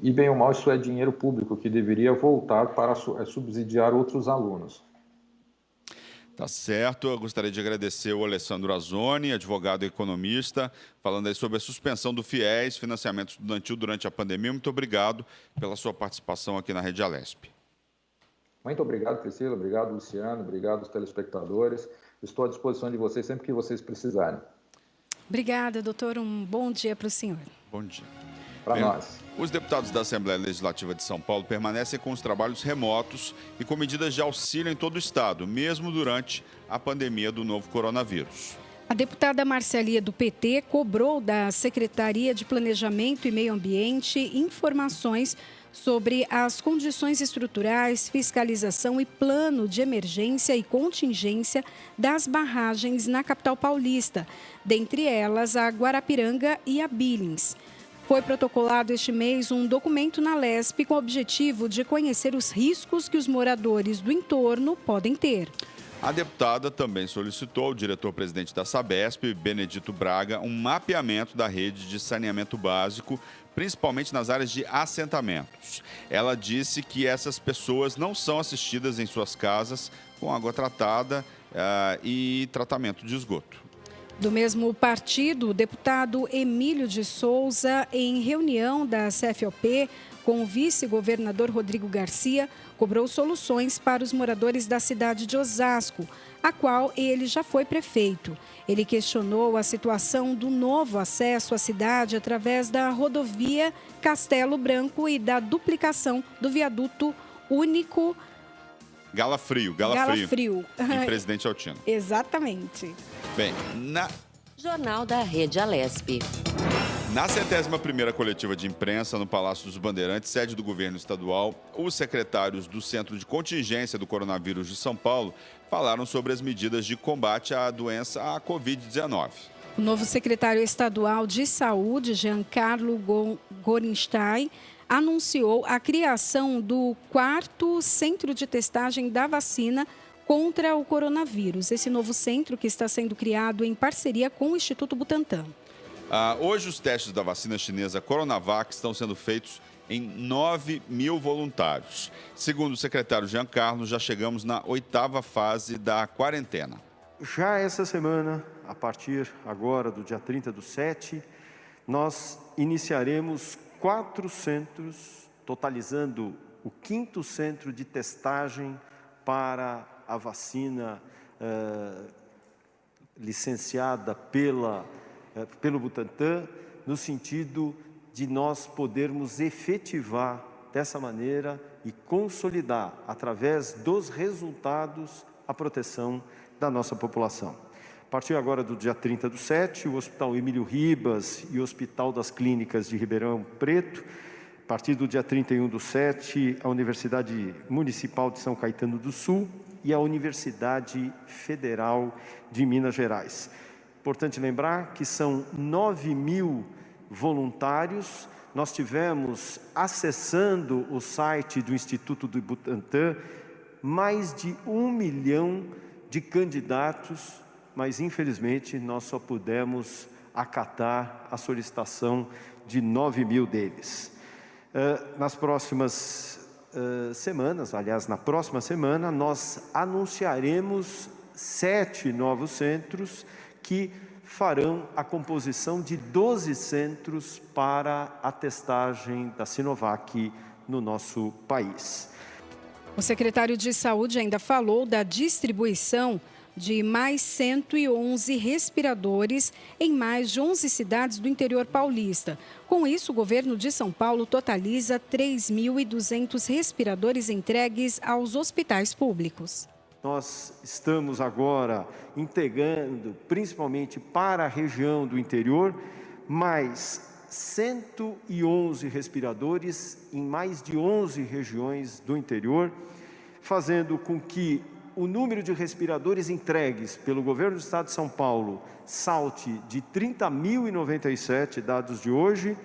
E bem ou mal, isso é dinheiro público que deveria voltar para subsidiar outros alunos. Tá certo. Eu gostaria de agradecer o Alessandro Azzoni, advogado e economista, falando aí sobre a suspensão do FIES, financiamento estudantil durante a pandemia. Muito obrigado pela sua participação aqui na Rede Alesp. Muito obrigado, Priscila. Obrigado, Luciano. Obrigado aos telespectadores. Estou à disposição de vocês sempre que vocês precisarem. Obrigada, doutor. Um bom dia para o senhor. Bom dia. Para nós. Os deputados da Assembleia Legislativa de São Paulo permanecem com os trabalhos remotos e com medidas de auxílio em todo o estado, mesmo durante a pandemia do novo coronavírus. A deputada Marcelia, do PT, cobrou da Secretaria de Planejamento e Meio Ambiente informações sobre as condições estruturais, fiscalização e plano de emergência e contingência das barragens na capital paulista, dentre elas a Guarapiranga e a Billings. Foi protocolado este mês um documento na Lesp com o objetivo de conhecer os riscos que os moradores do entorno podem ter. A deputada também solicitou ao diretor-presidente da Sabesp, Benedito Braga, um mapeamento da rede de saneamento básico, principalmente nas áreas de assentamentos. Ela disse que essas pessoas não são assistidas em suas casas com água tratada e tratamento de esgoto. Do mesmo partido, o deputado Emílio de Souza, em reunião da CFOP com o vice-governador Rodrigo Garcia, cobrou soluções para os moradores da cidade de Osasco, a qual ele já foi prefeito. Ele questionou a situação do novo acesso à cidade através da rodovia Castelo Branco e da duplicação do viaduto único Gala Frio. Em Presidente Altino. Exatamente. Bem, Jornal da Rede Alesp. Na 71ª coletiva de imprensa no Palácio dos Bandeirantes, sede do governo estadual, os secretários do Centro de Contingência do Coronavírus de São Paulo falaram sobre as medidas de combate à doença, à Covid-19. O novo secretário estadual de Saúde, Giancarlo Gorenstein, anunciou a criação do 4º centro de testagem da vacina contra o coronavírus. Esse novo centro que está sendo criado em parceria com o Instituto Butantan. Hoje, os testes da vacina chinesa Coronavac estão sendo feitos em 9 mil voluntários. Segundo o secretário Giancarlo, já chegamos na 8ª fase da quarentena. Já essa semana, a partir agora do dia 30/7, nós iniciaremos 4 centros, totalizando o 5º centro de testagem para a vacina licenciada pelo Butantan, no sentido de nós podermos efetivar dessa maneira e consolidar, através dos resultados, a proteção da nossa população. A partir agora do dia 30/7, o Hospital Emílio Ribas e o Hospital das Clínicas de Ribeirão Preto. A partir do dia 31/7, a Universidade Municipal de São Caetano do Sul e a Universidade Federal de Minas Gerais. Importante lembrar que são 9 mil voluntários. Nós tivemos, acessando o site do Instituto do Butantan, mais de 1 milhão de candidatos, mas infelizmente nós só pudemos acatar a solicitação de 9 mil deles. Nas próximas semanas, aliás, na próxima semana, nós anunciaremos 7 novos centros que farão a composição de 12 centros para a testagem da Sinovac no nosso país. O secretário de Saúde ainda falou da distribuição de mais 111 respiradores em mais de 11 cidades do interior paulista. Com isso, o governo de São Paulo totaliza 3.200 respiradores entregues aos hospitais públicos. Nós estamos agora integrando, principalmente para a região do interior, mais 111 respiradores em mais de 11 regiões do interior, fazendo com que o número de respiradores entregues pelo governo do estado de São Paulo salte de 30.097, dados de hoje,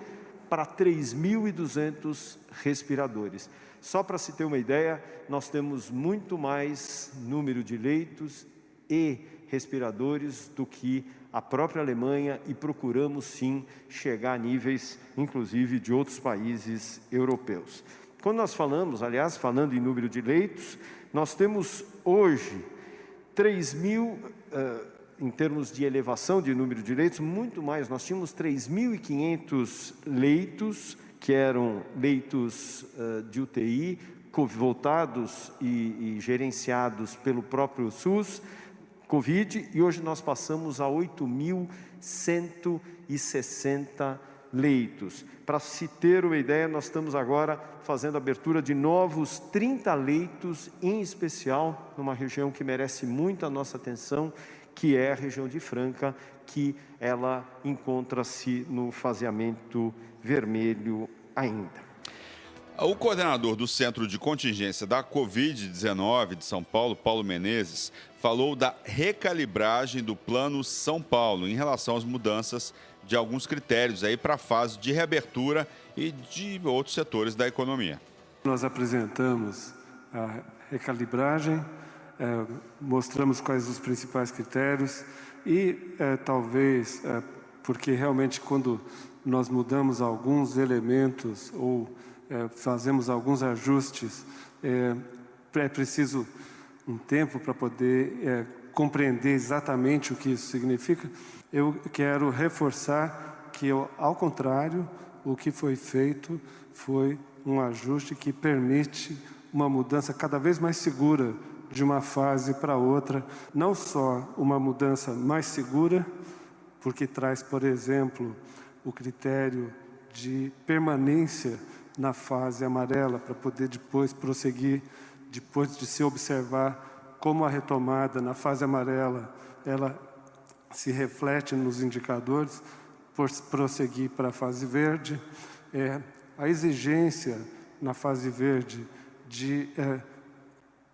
para 3.200 respiradores. Só para se ter uma ideia, nós temos muito mais número de leitos e respiradores do que a própria Alemanha e procuramos sim chegar a níveis, inclusive, de outros países europeus. Quando nós falamos, aliás, falando em número de leitos, nós temos hoje 3.000, em termos de elevação de número de leitos, muito mais. Nós tínhamos 3.500 leitos, que eram leitos de UTI, voltados e gerenciados pelo próprio SUS, Covid, e hoje nós passamos a 8.160 leitos. Para se ter uma ideia, nós estamos agora fazendo a abertura de novos 30 leitos, em especial numa região que merece muito a nossa atenção, que é a região de Franca, que ela encontra-se no faseamento vermelho ainda. O coordenador do Centro de Contingência da Covid-19 de São Paulo, Paulo Menezes, falou da recalibragem do Plano São Paulo em relação às mudanças de alguns critérios aí para a fase de reabertura e de outros setores da economia. Nós apresentamos a recalibragem, mostramos quais os principais critérios e talvez, porque realmente quando nós mudamos alguns elementos ou fazemos alguns ajustes, é preciso um tempo para poder compreender exatamente o que isso significa. Eu quero reforçar que, ao contrário, o que foi feito foi um ajuste que permite uma mudança cada vez mais segura de uma fase para outra, não só uma mudança mais segura, porque traz, por exemplo, o critério de permanência na fase amarela, para poder depois prosseguir, depois de se observar como a retomada na fase amarela, ela se reflete nos indicadores, por prosseguir para a fase verde. A exigência na fase verde de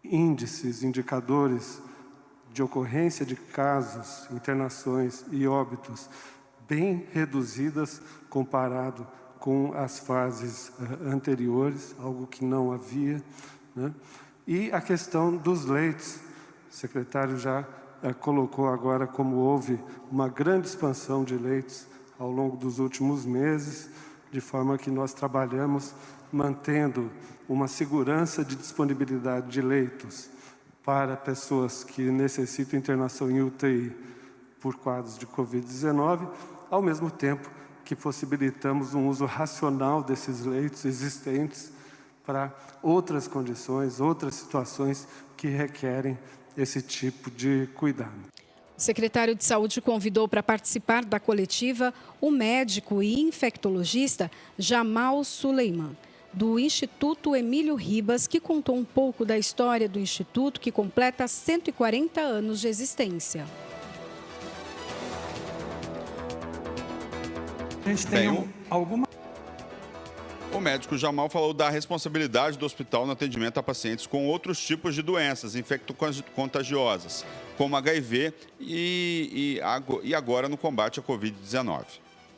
índices, indicadores de ocorrência de casos, internações e óbitos bem reduzidas comparado com as fases anteriores, algo que não havia, né? E a questão dos leitos, o secretário já colocou agora como houve uma grande expansão de leitos ao longo dos últimos meses, de forma que nós trabalhamos mantendo uma segurança de disponibilidade de leitos para pessoas que necessitam internação em UTI por quadros de Covid-19, ao mesmo tempo que possibilitamos um uso racional desses leitos existentes para outras condições, outras situações que requerem esse tipo de cuidado. O secretário de Saúde convidou para participar da coletiva o médico e infectologista Jamal Suleiman, do Instituto Emílio Ribas, que contou um pouco da história do Instituto, que completa 140 anos de existência. A gente tem alguma... O médico Jamal falou da responsabilidade do hospital no atendimento a pacientes com outros tipos de doenças infecto-contagiosas, como HIV e agora no combate à Covid-19.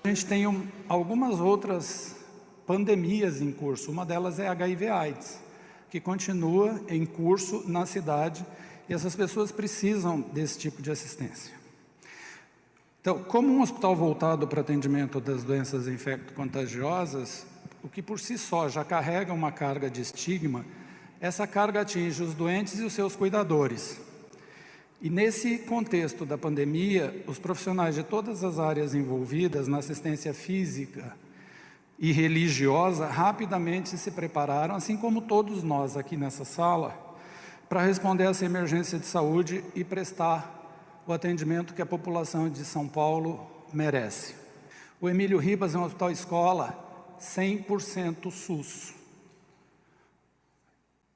A gente tem algumas outras pandemias em curso. Uma delas é HIV/AIDS, que continua em curso na cidade e essas pessoas precisam desse tipo de assistência. Então, como um hospital voltado para atendimento das doenças infecto-contagiosas, o que por si só já carrega uma carga de estigma, essa carga atinge os doentes e os seus cuidadores. E nesse contexto da pandemia, os profissionais de todas as áreas envolvidas na assistência física e religiosa rapidamente se prepararam, assim como todos nós aqui nessa sala, para responder a essa emergência de saúde e prestar o atendimento que a população de São Paulo merece. O Emílio Ribas é um hospital-escola 100% SUS,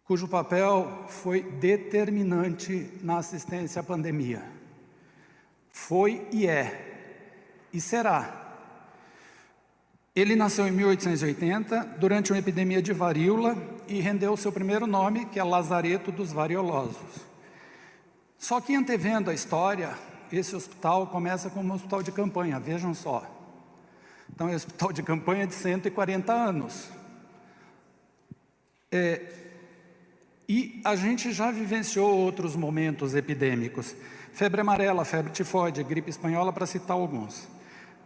cujo papel foi determinante na assistência à pandemia. Foi e é, e será. Ele nasceu em 1880, durante uma epidemia de varíola, e rendeu seu primeiro nome, que é Lazareto dos Variolosos. Só que, antevendo a história, esse hospital começa como um hospital de campanha, vejam só. Então, é um hospital de campanha de 140 anos. E a gente já vivenciou outros momentos epidêmicos. Febre amarela, febre tifoide, gripe espanhola, para citar alguns.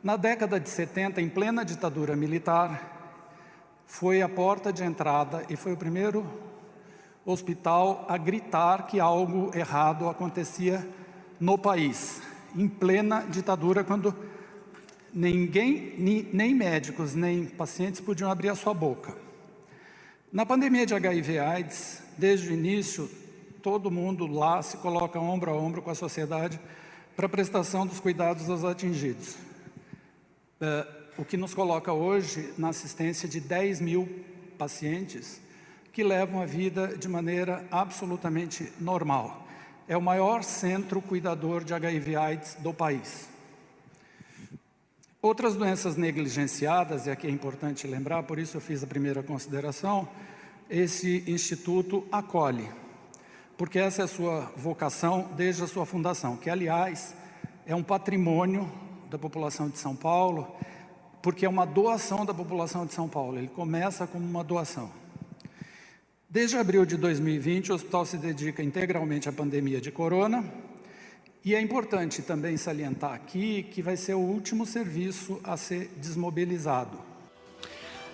Na década de 70, em plena ditadura militar, foi a porta de entrada e foi o primeiro hospital a gritar que algo errado acontecia no país, em plena ditadura, quando ninguém, nem médicos, nem pacientes podiam abrir a sua boca. Na pandemia de HIV/AIDS, desde o início, todo mundo lá se coloca ombro a ombro com a sociedade para a prestação dos cuidados aos atingidos. O que nos coloca hoje na assistência de 10 mil pacientes que levam a vida de maneira absolutamente normal. é o maior centro cuidador de HIV/AIDS do país. Outras doenças negligenciadas, e aqui é importante lembrar, por isso eu fiz a primeira consideração, esse instituto acolhe, porque essa é a sua vocação desde a sua fundação, que aliás é um patrimônio da população de São Paulo, porque é uma doação da população de São Paulo, ele começa como uma doação. Desde abril de 2020, o hospital se dedica integralmente à pandemia de corona, e é importante também salientar aqui que vai ser o último serviço a ser desmobilizado.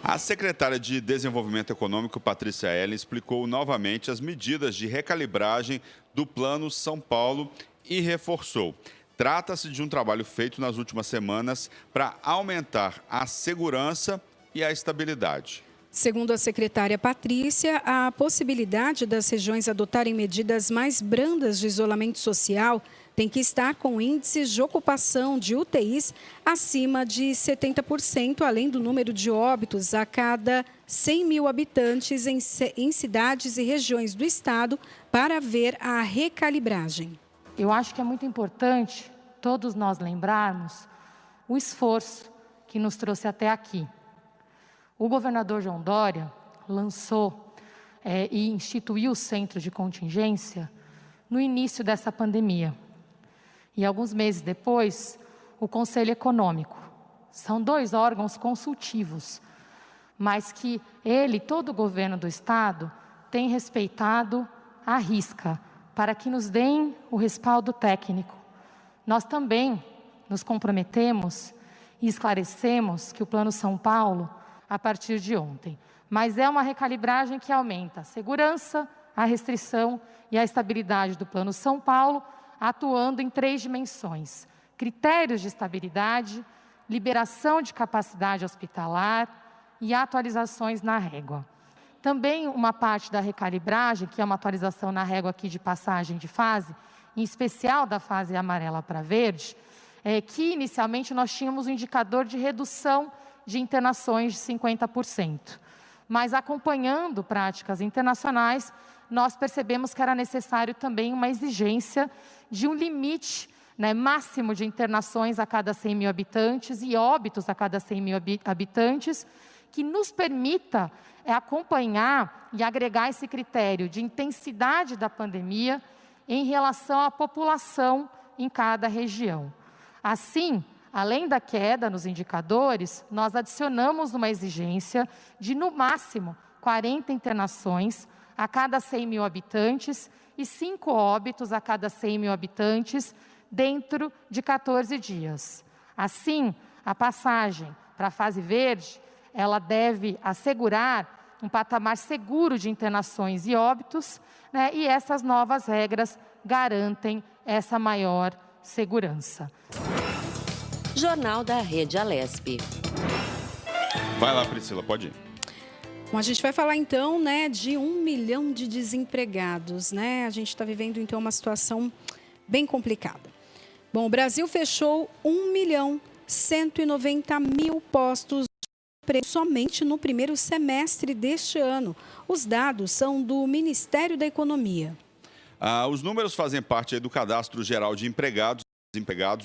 A secretária de Desenvolvimento Econômico, Patrícia Ellen, explicou novamente as medidas de recalibragem do Plano São Paulo e reforçou: trata-se de um trabalho feito nas últimas semanas para aumentar a segurança e a estabilidade. Segundo a secretária Patrícia, a possibilidade das regiões adotarem medidas mais brandas de isolamento social tem que estar com índices de ocupação de UTIs acima de 70%, além do número de óbitos a cada 100 mil habitantes em cidades e regiões do estado para ver a recalibragem. Eu acho que é muito importante todos nós lembrarmos o esforço que nos trouxe até aqui. O governador João Dória lançou e instituiu o centro de contingência no início dessa pandemia. E alguns meses depois, o Conselho Econômico. São 2 órgãos consultivos, mas que ele, todo o governo do estado, tem respeitado à risca, para que nos deem o respaldo técnico. Nós também nos comprometemos e esclarecemos que o Plano São Paulo, a partir de ontem, mas é uma recalibragem que aumenta a segurança, a restrição e a estabilidade do Plano São Paulo, atuando em 3 dimensões: critérios de estabilidade, liberação de capacidade hospitalar e atualizações na régua. Também uma parte da recalibragem, que é uma atualização na régua aqui de passagem de fase, em especial da fase amarela para verde, que inicialmente nós tínhamos um indicador de redução de internações de 50%. Mas acompanhando práticas internacionais, nós percebemos que era necessário também uma exigência de um limite máximo de internações a cada 100 mil habitantes e óbitos a cada 100 mil habitantes, que nos permita acompanhar e agregar esse critério de intensidade da pandemia em relação à população em cada região. Assim, além da queda nos indicadores, nós adicionamos uma exigência de, no máximo, 40 internações a cada 100 mil habitantes e 5 óbitos a cada 100 mil habitantes dentro de 14 dias. Assim, a passagem para a fase verde, ela deve assegurar um patamar seguro de internações e óbitos, e essas novas regras garantem essa maior segurança. Jornal da Rede Alesp. Vai lá, Priscila, pode ir. Bom, a gente vai falar então, de 1 milhão de desempregados, A gente está vivendo então uma situação bem complicada. Bom, o Brasil fechou 1.190.000 postos de emprego somente no primeiro semestre deste ano. Os dados são do Ministério da Economia. Os números fazem parte do Cadastro Geral de Empregados,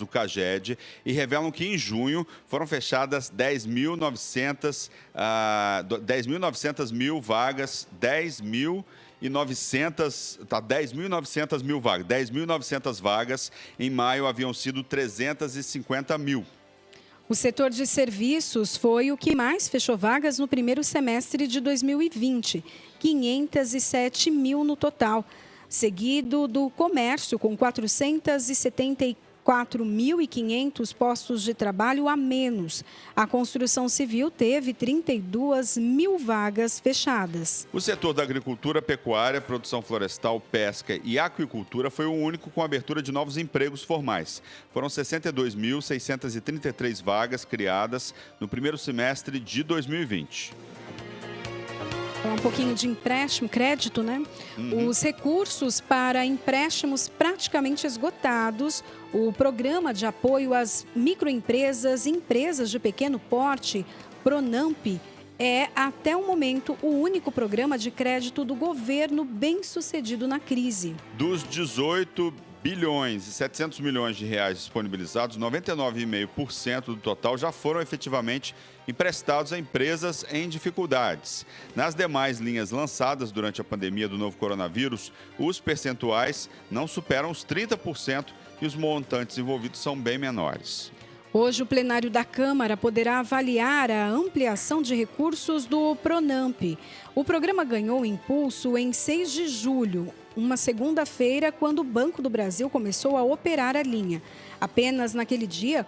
o CAGED, e revelam que em junho foram fechadas 10.900 mil vagas, 10.900 mil vagas. 10.900 vagas, em maio haviam sido 350 mil. O setor de serviços foi o que mais fechou vagas no primeiro semestre de 2020, 507 mil no total, seguido do comércio com 474.500 postos de trabalho a menos. A construção civil teve 32 mil vagas fechadas. O setor da agricultura, pecuária, produção florestal, pesca e aquicultura foi o único com abertura de novos empregos formais. Foram 62.633 vagas criadas no primeiro semestre de 2020. Um pouquinho de empréstimo, crédito, Os recursos para empréstimos praticamente esgotados. O programa de apoio às microempresas e empresas de pequeno porte, Pronamp, é, até o momento, o único programa de crédito do governo bem-sucedido na crise. Dos 18 bilhões e 700 milhões de reais disponibilizados, 99,5% do total já foram efetivamente emprestados a empresas em dificuldades. Nas demais linhas lançadas durante a pandemia do novo coronavírus, os percentuais não superam os 30% e os montantes envolvidos são bem menores. Hoje, o plenário da Câmara poderá avaliar a ampliação de recursos do Pronamp. O programa ganhou impulso em 6 de julho, uma segunda-feira, quando o Banco do Brasil começou a operar a linha. Apenas naquele dia,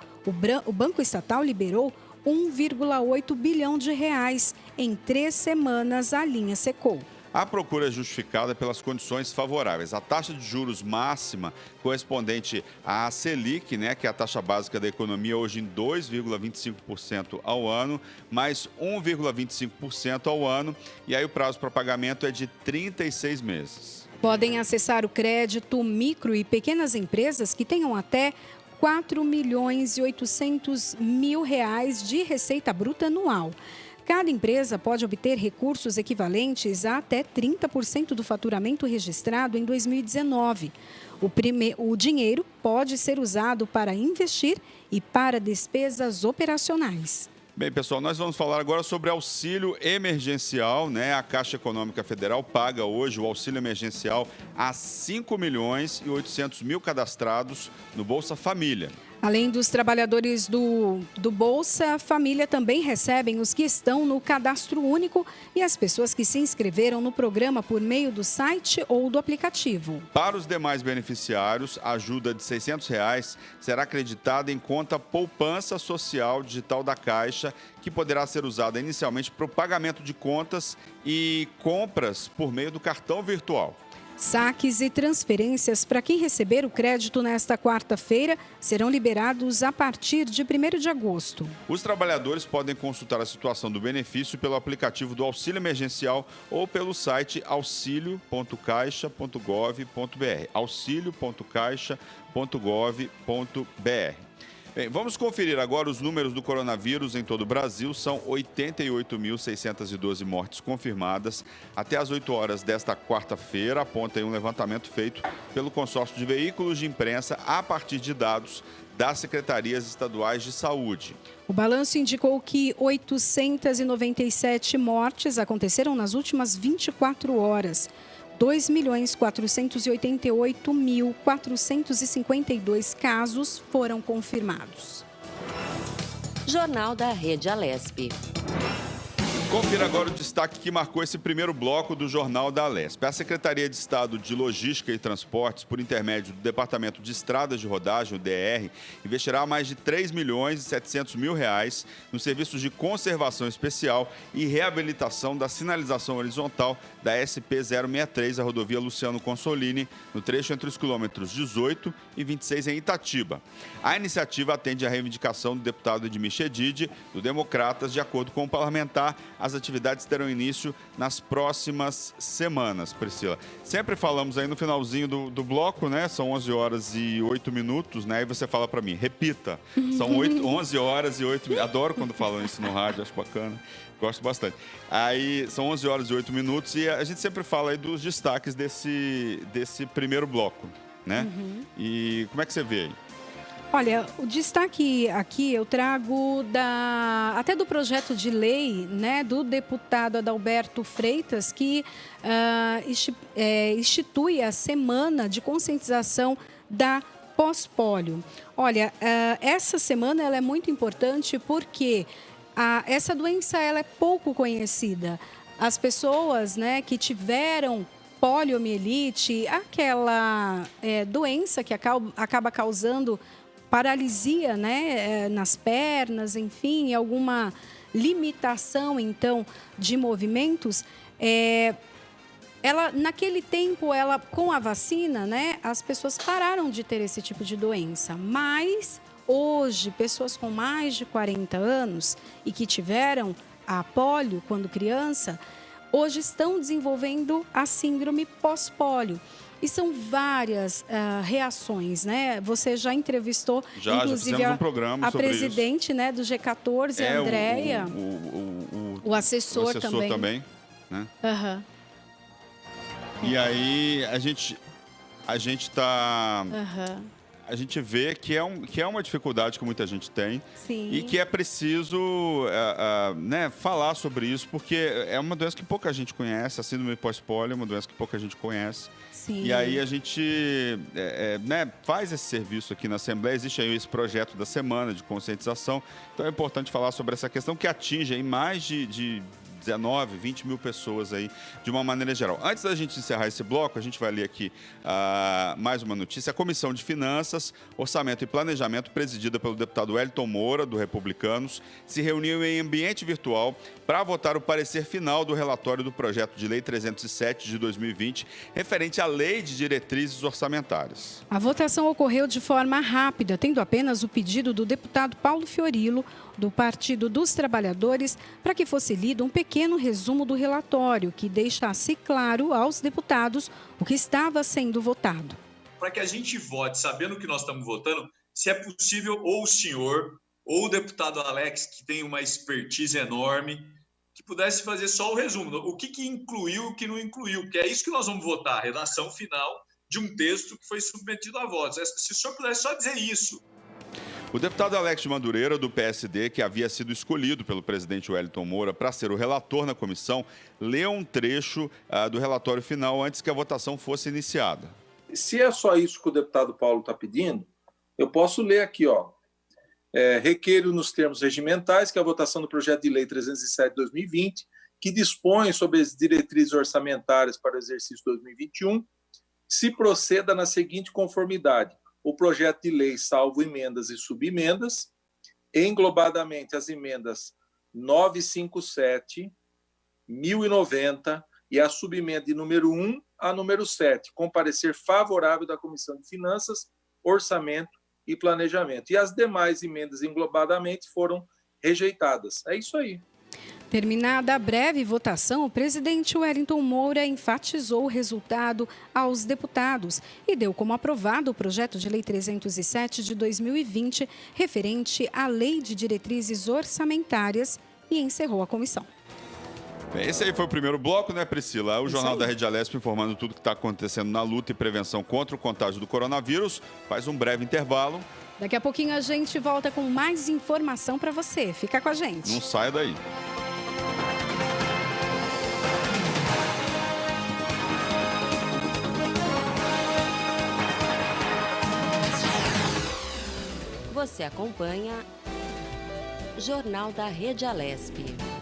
o Banco Estatal liberou 1,8 bilhão de reais. Em 3 semanas, a linha secou. A procura é justificada pelas condições favoráveis. A taxa de juros máxima correspondente à Selic, que é a taxa básica da economia, hoje em 2,25% ao ano, mais 1,25% ao ano. E aí o prazo para pagamento é de 36 meses. Podem acessar o crédito micro e pequenas empresas que tenham até 4.800.000 reais de receita bruta anual. Cada empresa pode obter recursos equivalentes a até 30% do faturamento registrado em 2019. O dinheiro pode ser usado para investir e para despesas operacionais. Bem, pessoal, nós vamos falar agora sobre auxílio emergencial, A Caixa Econômica Federal paga hoje o auxílio emergencial a 5.800.000 cadastrados no Bolsa Família. Além dos trabalhadores do Bolsa Família, também recebem os que estão no Cadastro Único e as pessoas que se inscreveram no programa por meio do site ou do aplicativo. Para os demais beneficiários, a ajuda de R$ 600 será acreditada em conta poupança social digital da Caixa, que poderá ser usada inicialmente para o pagamento de contas e compras por meio do cartão virtual. Saques e transferências para quem receber o crédito nesta quarta-feira serão liberados a partir de 1º de agosto. Os trabalhadores podem consultar a situação do benefício pelo aplicativo do Auxílio Emergencial ou pelo site auxilio.caixa.gov.br. auxilio.caixa.gov.br. Bem, vamos conferir agora os números do coronavírus em todo o Brasil. São 88.612 mortes confirmadas. Até às 8 horas desta quarta-feira, aponta aí um levantamento feito pelo consórcio de veículos de imprensa a partir de dados das secretarias estaduais de saúde. O balanço indicou que 897 mortes aconteceram nas últimas 24 horas. 2.488.452 casos foram confirmados. Jornal da Rede Alesp. Confira agora o destaque que marcou esse primeiro bloco do Jornal da Alesp. A Secretaria de Estado de Logística e Transportes, por intermédio do Departamento de Estradas de Rodagem, o DR, investirá mais de R$ 3.700.000 nos serviços de conservação especial e reabilitação da sinalização horizontal da SP-063, a rodovia Luciano Consolini, no trecho entre os quilômetros 18 e 26 em Itatiba. A iniciativa atende à reivindicação do deputado Edmir Chedid, do Democratas. De acordo com o parlamentar, as atividades terão início nas próximas semanas, Priscila. Sempre falamos aí no finalzinho do bloco, São 11 horas e 8 minutos, E você fala para mim, repita. São 11 horas e 8 minutos. Adoro quando falam isso no rádio, acho bacana. Gosto bastante. Aí são 11 horas e 8 minutos e a gente sempre fala aí dos destaques desse primeiro bloco, E como é que você vê aí? Olha, o destaque aqui eu trago até do projeto de lei, do deputado Adalberto Freitas, que institui a semana de conscientização da pós-pólio. Olha, essa semana ela é muito importante porque essa doença ela é pouco conhecida. As pessoas, que tiveram poliomielite, aquela doença que acaba causando paralisia, nas pernas, enfim, alguma limitação, então, de movimentos. Naquele tempo, com a vacina, as pessoas pararam de ter esse tipo de doença. Mas, hoje, pessoas com mais de 40 anos e que tiveram a polio quando criança, hoje estão desenvolvendo a síndrome pós-polio. E são várias reações, Você já entrevistou, inclusive, já fizemos um programa a sobre presidente isso. Do G14, a Andréia. O O assessor também, né? Aham. E aí a gente tá... Aham. A gente vê que é uma dificuldade que muita gente tem. Sim. E que é preciso né, falar sobre isso, porque é uma doença que pouca gente conhece, a síndrome pós-polio é uma doença que pouca gente conhece. Sim. E aí a gente né, faz esse serviço aqui na Assembleia, existe aí esse projeto da semana de conscientização, então é importante falar sobre essa questão que atinge aí mais de 19, 20 mil pessoas aí, de uma maneira geral. Antes da gente encerrar esse bloco, a gente vai ler aqui mais uma notícia. A Comissão de Finanças, Orçamento e Planejamento, presidida pelo deputado Wellington Moura, do Republicanos, se reuniu em ambiente virtual para votar o parecer final do relatório do projeto de lei 307 de 2020, referente à Lei de Diretrizes Orçamentárias. A votação ocorreu de forma rápida, tendo apenas o pedido do deputado Paulo Fiorilo, do Partido dos Trabalhadores, para que fosse lido um pequeno resumo do relatório, que deixasse claro aos deputados o que estava sendo votado. Para que a gente vote sabendo o que nós estamos votando, se é possível, ou o senhor, ou o deputado Alex, que tem uma expertise enorme, que pudesse fazer só o resumo. O que incluiu e o que não incluiu, porque é isso que nós vamos votar, a redação final de um texto que foi submetido a votos. Se o senhor pudesse só dizer isso. O deputado Alex de Madureira, do PSD, que havia sido escolhido pelo presidente Wellington Moura para ser o relator na comissão, leu um trecho do relatório final antes que a votação fosse iniciada. Se é só isso que o deputado Paulo está pedindo, eu posso ler aqui, ó. Requeiro nos termos regimentais que a votação do projeto de lei 307 de 2020, que dispõe sobre as diretrizes orçamentárias para o exercício 2021, se proceda na seguinte conformidade. O projeto de lei, salvo emendas e subemendas, englobadamente as emendas 957, 1090 e a subemenda de número 1 a número 7, com parecer favorável da Comissão de Finanças, Orçamento e Planejamento. E as demais emendas englobadamente foram rejeitadas. É isso aí. Terminada a breve votação, o presidente Wellington Moura enfatizou o resultado aos deputados e deu como aprovado o projeto de lei 307 de 2020, referente à Lei de Diretrizes Orçamentárias, e encerrou a comissão. Esse aí foi o primeiro bloco, né, Priscila? O Jornal da Rede Alesp informando tudo que está acontecendo na luta e prevenção contra o contágio do coronavírus. Faz um breve intervalo. Daqui a pouquinho a gente volta com mais informação para você. Fica com a gente. Não saia daí. Você acompanha Jornal da Rede Alesp.